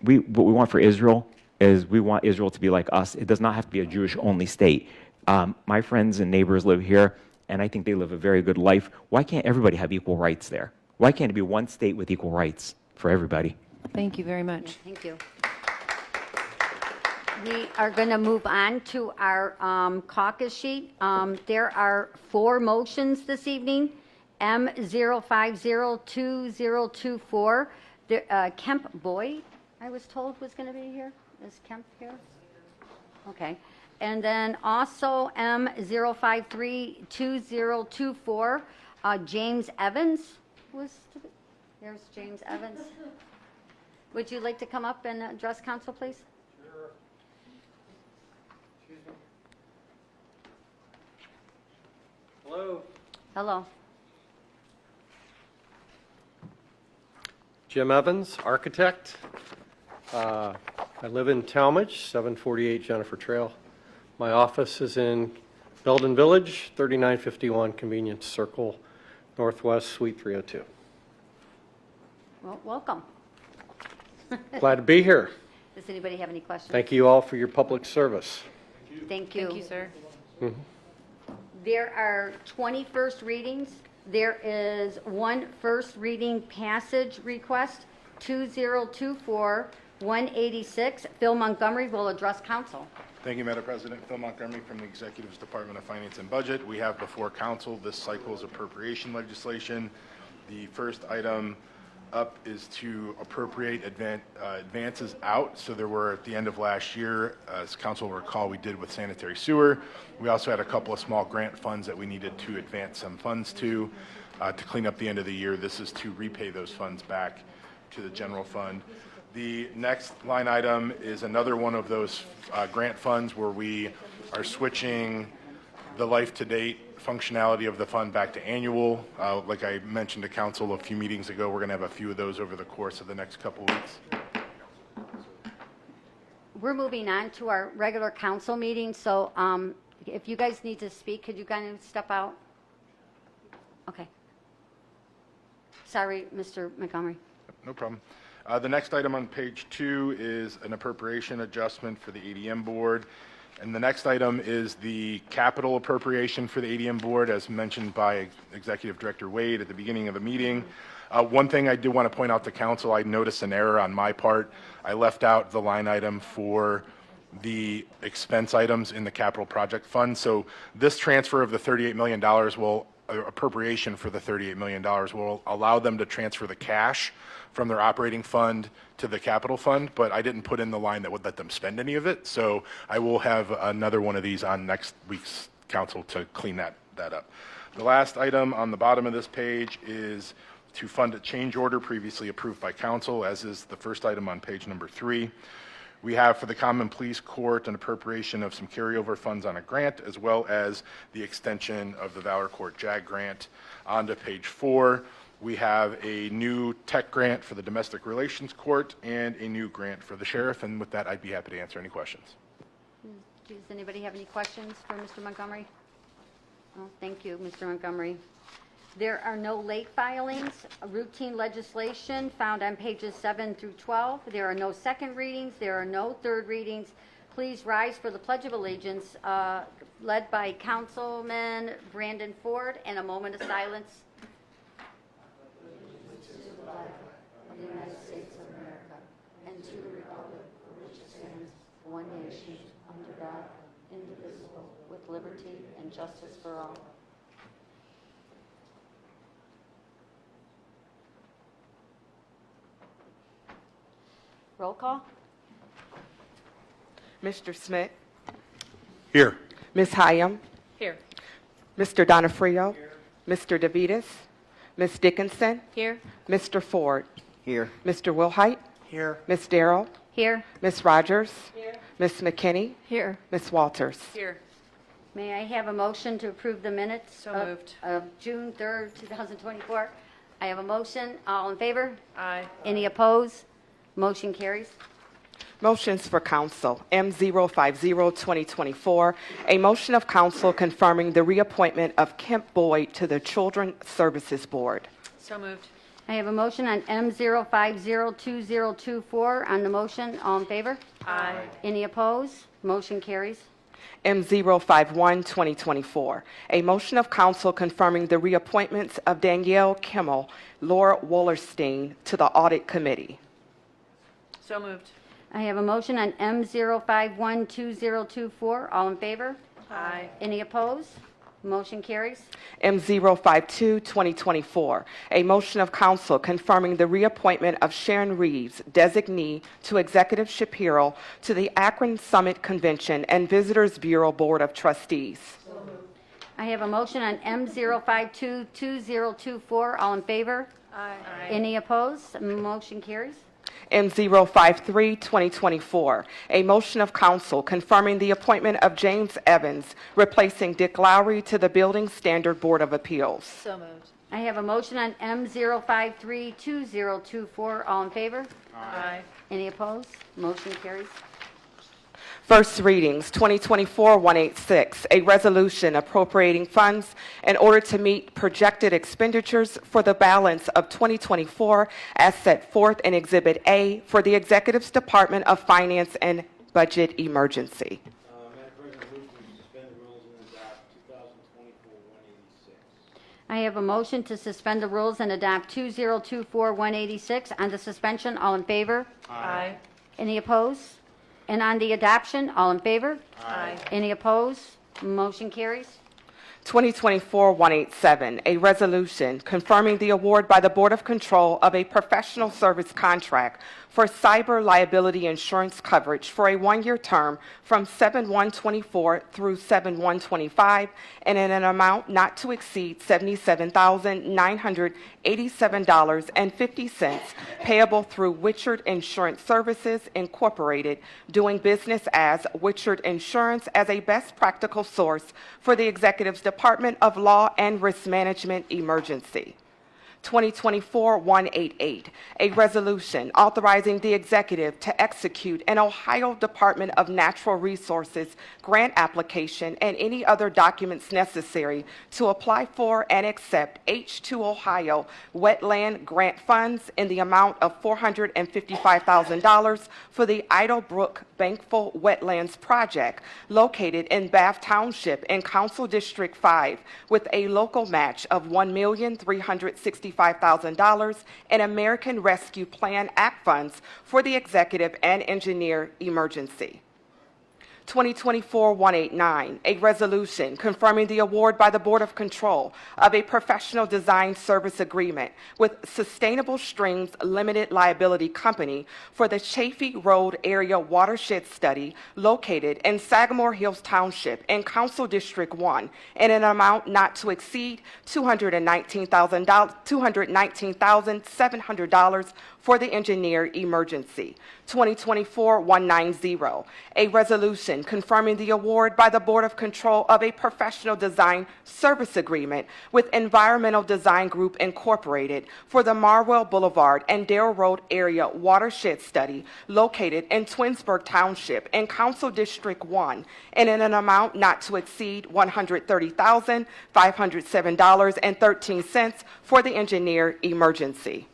what we want for Israel is we want Israel to be like us. It does not have to be a Jewish-only state. My friends and neighbors live here, and I think they live a very good life. Why can't everybody have equal rights there? Why can't it be one state with equal rights for everybody? Thank you very much. Thank you. We are going to move on to our caucus sheet. There are 4 motions this evening. M0502024. Kemp Boyd, I was told, was going to be here. Is Kemp here? Okay. And then also M0532024. James Evans was to be. There's James Evans. Would you like to come up and address council, please? Sure. Excuse me. Hello. Hello. Jim Evans, architect. I live in Talmadge, 748 Jennifer Trail. My office is in Belden Village, 3951 Convenience Circle, Northwest, Suite 302. Well, welcome. Glad to be here. Does anybody have any questions? Thank you all for your public service. Thank you. Thank you, sir. Mhm. There are 20 first readings. There is one first reading passage request, 2024-186. Phil Montgomery will address council. Thank you, Madam President. Phil Montgomery from the Executive's Department of Finance and Budget. We have before council this cycle's appropriation legislation. The first item up is to appropriate advances out. So there were, at the end of last year, as council will recall, we did with sanitary sewer. We also had a couple of small grant funds that we needed to advance some funds to clean up the end of the year. This is to repay those funds back to the general fund. The next line item is another one of those grant funds where we are switching the life-to-date functionality of the fund back to annual. Like I mentioned to council a few meetings ago, we're going to have a few of those over the course of the next couple weeks. We're moving on to our regular council meeting, so if you guys need to speak, could you kind of step out? Okay. Sorry, Mr. Montgomery. No problem. The next item on page 2 is an appropriation adjustment for the ADM board. And the next item is the capital appropriation for the ADM board, as mentioned by Executive Director Wade at the beginning of the meeting. One thing I do want to point out to council, I noticed an error on my part. I left out the line item for the expense items in the capital project fund. So this transfer of the $38 million appropriation for the $38 million will allow them to transfer the cash from their operating fund to the capital fund, but I didn't put in the line that would let them spend any of it. So I will have another one of these on next week's council to clean that up. The last item on the bottom of this page is to fund a change order previously approved by council, as is the first item on page number 3. We have for the Common Police Court an appropriation of some carryover funds on a grant, as well as the extension of the Valor Court JAG grant. On to page 4, we have a new tech grant for the Domestic Relations Court and a new grant for the sheriff. And with that, I'd be happy to answer any questions. Does anybody have any questions for Mr. Montgomery? Oh, thank you, Mr. Montgomery. There are no late filings, routine legislation found on pages 7 through 12. There are no second readings. There are no third readings. Please rise for the Pledge of Allegiance, led by Councilman Brandon Ford, and a moment of silence. To the flag of the United States of America and to the republic for which it stands, one nation, under God, indivisible, with liberty and justice for all. Roll call. Mr. Smith? Here. Ms. Hyam? Here. Mr. Donofrio? Mr. DeVitas? Ms. Dickinson? Here. Mr. Ford? Here. Mr. Wilhite? Here. Ms. Darrow? Here. Ms. Rogers? Here. Ms. McKinney? Here. Ms. Walters? Here. May I have a motion to approve the minutes So moved. of June 3rd, 2024? I have a motion. All in favor? Aye. Any opposed? Motion carries. Motions for council. M050-2024, a motion of council confirming the reappointment of Kemp Boyd to the Children's Services Board. So moved. I have a motion on M0502024. On the motion, all in favor? Aye. Any opposed? Motion carries. M051-2024, a motion of council confirming the reappointments of Danielle Kimmel, Laura Wallerstein to the Audit Committee. So moved. I have a motion on M0512024. All in favor? Aye. Any opposed? Motion carries. M052-2024, a motion of council confirming the reappointment of Sharon Reeves, designee to Executive Shapiro, to the Akron Summit Convention and Visitors Bureau Board of Trustees. I have a motion on M0522024. All in favor? Aye. Any opposed? Motion carries. M053-2024, a motion of council confirming the appointment of James Evans, replacing Dick Lowry, to the Building Standard Board of Appeals. So moved. I have a motion on M0532024. All in favor? Aye. Any opposed? Motion carries. First readings, 2024-186, a resolution appropriating funds in order to meet projected expenditures for the balance of 2024 as set forth in Exhibit A for the Executive's Department of Finance and Budget Emergency. I have a motion to suspend the rules and adopt 2024-186. On the suspension, all in favor? Aye. Any opposed? And on the adoption, all in favor? Aye. Any opposed? Motion carries. 2024-187, a resolution confirming the award by the Board of Control of a professional service contract for cyber liability insurance coverage for a one-year term from 7/1/24 through 7/1/25 and in an amount not to exceed $77,987.50 payable through Witchard Insurance Services, Incorporated, doing business as Witchard Insurance as a best practical source for the Executive's Department of Law and Risk Management Emergency. 2024-188, a resolution authorizing the executive to execute an Ohio Department of Natural Resources grant application and any other documents necessary to apply for and accept H2 Ohio wetland grant funds in the amount of $455,000 for the Idle Brook Bankful Wetlands Project located in Bath Township in Council District 5 with a local match of $1,365,000 in American Rescue Plan Act funds for the executive and engineer emergency. 2024-189, a resolution confirming the award by the Board of Control of a professional design service agreement with Sustainable Streams Limited Liability Company for the Chaffee Road Area Watershed Study located in Sagamore Hills Township in Council District 1 in an amount not to exceed $219,700 for the engineer emergency. 2024-190, a resolution confirming the award by the Board of Control of a professional design service agreement with Environmental Design Group Incorporated for the Marwell Boulevard and Darrell Road Area Watershed Study located in Twinsburg Township in Council District 1 and in an amount not to exceed $130,507.13 for the engineer emergency.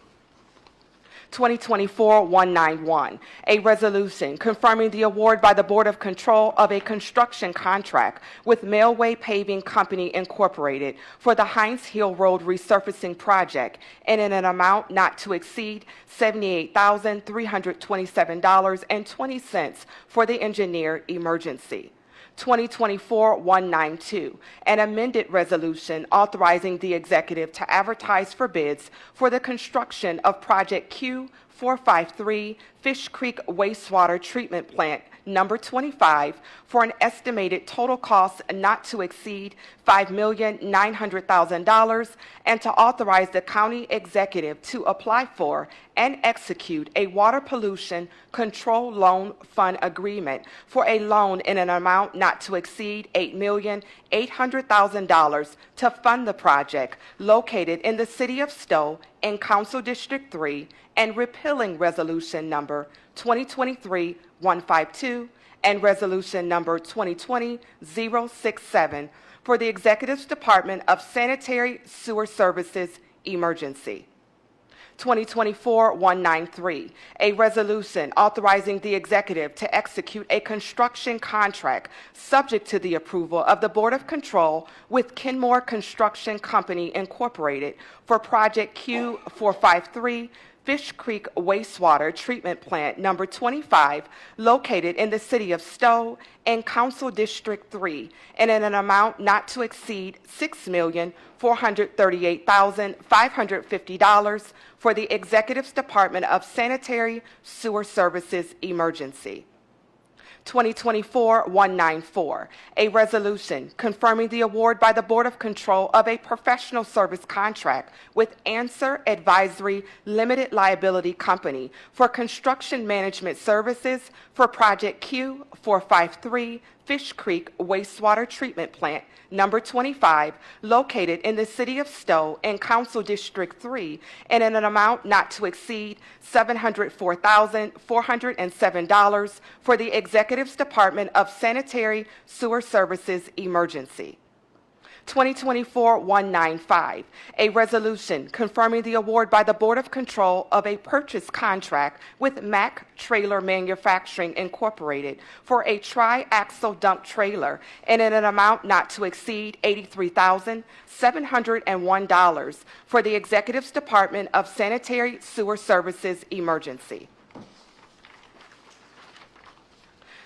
2024-191, a resolution confirming the award by the Board of Control of a construction contract with Mailway Paving Company Incorporated for the Heinz Hill Road resurfacing project and in an amount not to exceed $78,327.20 for the engineer emergency. 2024-192, an amended resolution authorizing the executive to advertise for bids for the construction of Project Q453 Fish Creek Wastewater Treatment Plant number 25 for an estimated total cost not to exceed $5,900,000 and to authorize the county executive to apply for and execute a water pollution control loan fund agreement for a loan in an amount not to exceed $8,800,000 to fund the project located in the city of Stowe in Council District 3 and repealing resolution number 2023-152 and resolution number 2020-067 for the Executive's Department of Sanitary Sewer Services emergency. 2024-193, a resolution authorizing the executive to execute a construction contract subject to the approval of the Board of Control with Kenmore Construction Company Incorporated for Project Q453 Fish Creek Wastewater Treatment Plant number 25 located in the city of Stowe in Council District 3 and in an amount not to exceed $6,438,550 for the Executive's Department of Sanitary Sewer Services emergency. 2024-194, a resolution confirming the award by the Board of Control of a professional service contract with Answer Advisory Limited Liability Company for construction management services for Project Q453 Fish Creek Wastewater Treatment Plant number 25 located in the city of Stowe in Council District 3 and in an amount not to exceed $704,407 for the Executive's Department of Sanitary Sewer Services emergency. 2024-195, a resolution confirming the award by the Board of Control of a purchase contract with Mack Trailer Manufacturing Incorporated for a tri-axle dump trailer and in an amount not to exceed $83,701 for the Executive's Department of Sanitary Sewer Services emergency.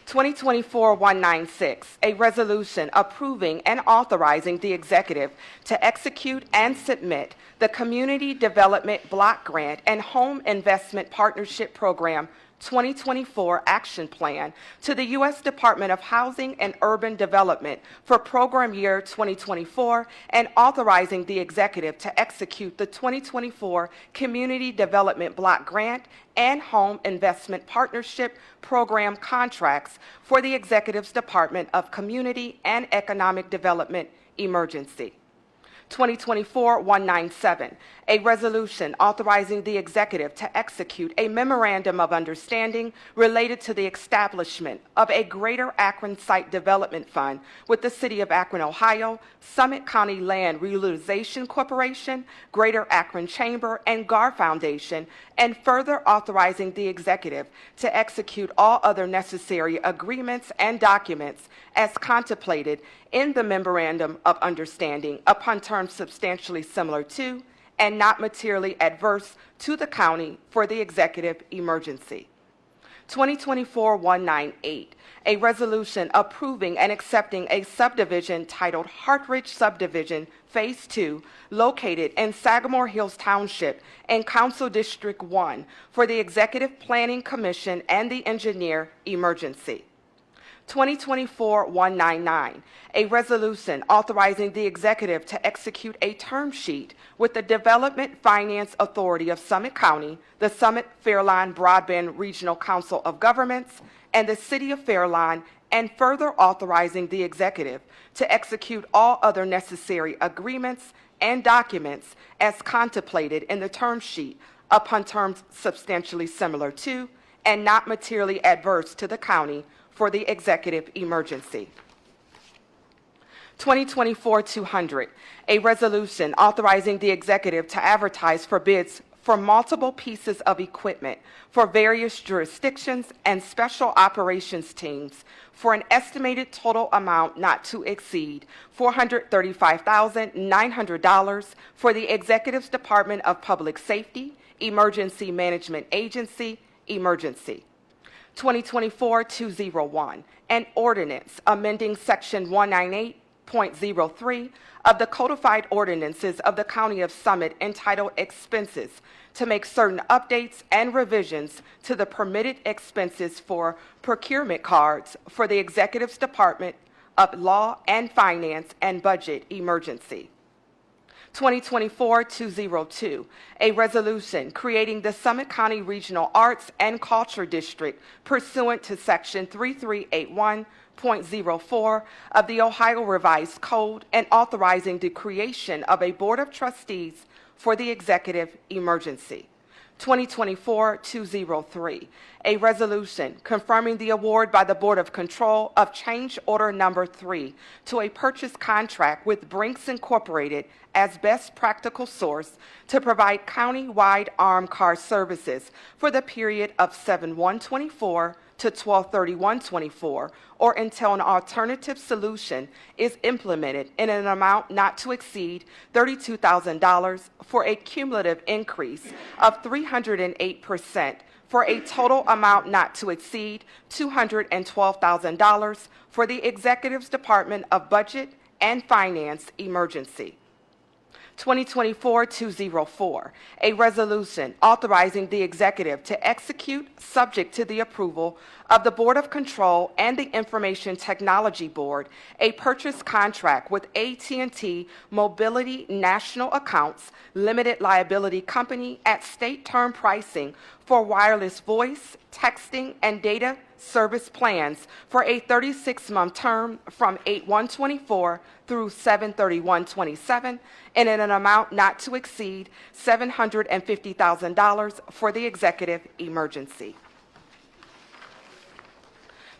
2024-196, a resolution approving and authorizing the executive to execute and submit the Community Development Block Grant and Home Investment Partnership Program 2024 Action Plan to the U.S. Department of Housing and Urban Development for program year 2024 and authorizing the executive to execute the 2024 Community Development Block Grant and Home Investment Partnership Program contracts for the Executive's Department of Community and Economic Development emergency. 2024-197, a resolution authorizing the executive to execute a memorandum of understanding related to the establishment of a Greater Akron Site Development Fund with the City of Akron, Ohio, Summit County Land Reutilization Corporation, Greater Akron Chamber, and GAR Foundation, and further authorizing the executive to execute all other necessary agreements and documents as contemplated in the Memorandum of Understanding upon terms substantially similar to and not materially adverse to the county for the executive emergency. 2024-198, a resolution approving and accepting a subdivision titled Hartridge Subdivision Phase 2, located in Sagamore Hills Township in Council District 1 for the Executive Planning Commission and the engineer emergency. 2024-199, a resolution authorizing the executive to execute a term sheet with the Development Finance Authority of Summit County, the Summit Fairlawn Broadband Regional Council of Governments, and the City of Fairlawn, and further authorizing the executive to execute all other necessary agreements and documents as contemplated in the term sheet upon terms substantially similar to and not materially adverse to the county for the executive emergency. 2024-200, a resolution authorizing the executive to advertise for bids for multiple pieces of equipment for various jurisdictions and special operations teams for an estimated total amount not to exceed $435,900 for the Executive's Department of Public Safety, Emergency Management Agency, Emergency. 2024-201, an ordinance amending Section 198.03 of the Codified Ordinances of the County of Summit entitled Expenses to make certain updates and revisions to the permitted expenses for procurement cards for the Executive's Department of Law and Finance and Budget Emergency. 2024-202, a resolution creating the Summit County Regional Arts and Culture District pursuant to Section 3381.04 of the Ohio Revised Code and authorizing the creation of a Board of Trustees for the executive emergency. 2024-203, a resolution confirming the award by the Board of Control of Change Order Number 3 to a purchase contract with Brinks Incorporated as best practical source to provide county-wide armed car services for the period of 7/1/24 to 12/31/24, or until an alternative solution is implemented in an amount not to exceed $32,000 for a cumulative increase of 308%, for a total amount not to exceed $212,000 for the Executive's Department of Budget and Finance Emergency. 2024-204, a resolution authorizing the executive to execute, subject to the approval of the Board of Control and the Information Technology Board, a purchase contract with AT&T Mobility National Accounts Limited Liability Company at state term pricing for wireless voice, texting, and data service plans for a 36-month term from 8/1/24 through 7/31/27 and in an amount not to exceed $750,000 for the executive emergency.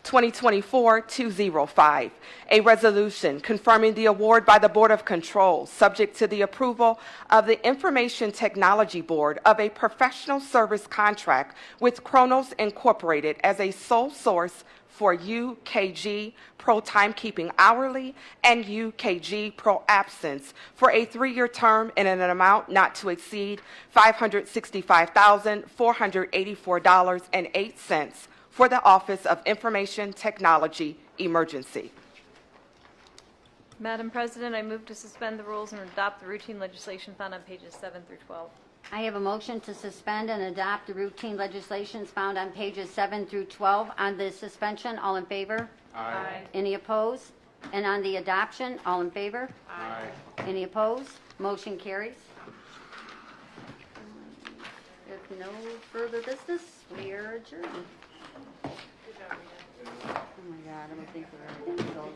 2024-205, a resolution confirming the award by the Board of Control, subject to the approval of the Information Technology Board, of a professional service contract with Kronos Incorporated as a sole source for UKG Pro Timekeeping Hourly and UKG Pro Absence for a 3-year term in an amount not to exceed $565,484.08 for the Office of Information Technology Emergency. Madam President, I move to suspend the rules and adopt the routine legislation found on pages 7 through 12. I have a motion to suspend and adopt the routine legislations found on pages 7 through 12. On the suspension, all in favor? Aye. Any opposed? And on the adoption, all in favor? Aye. Any opposed? Motion carries. If no further business, we are adjourned. Oh my God, I don't think we're already done.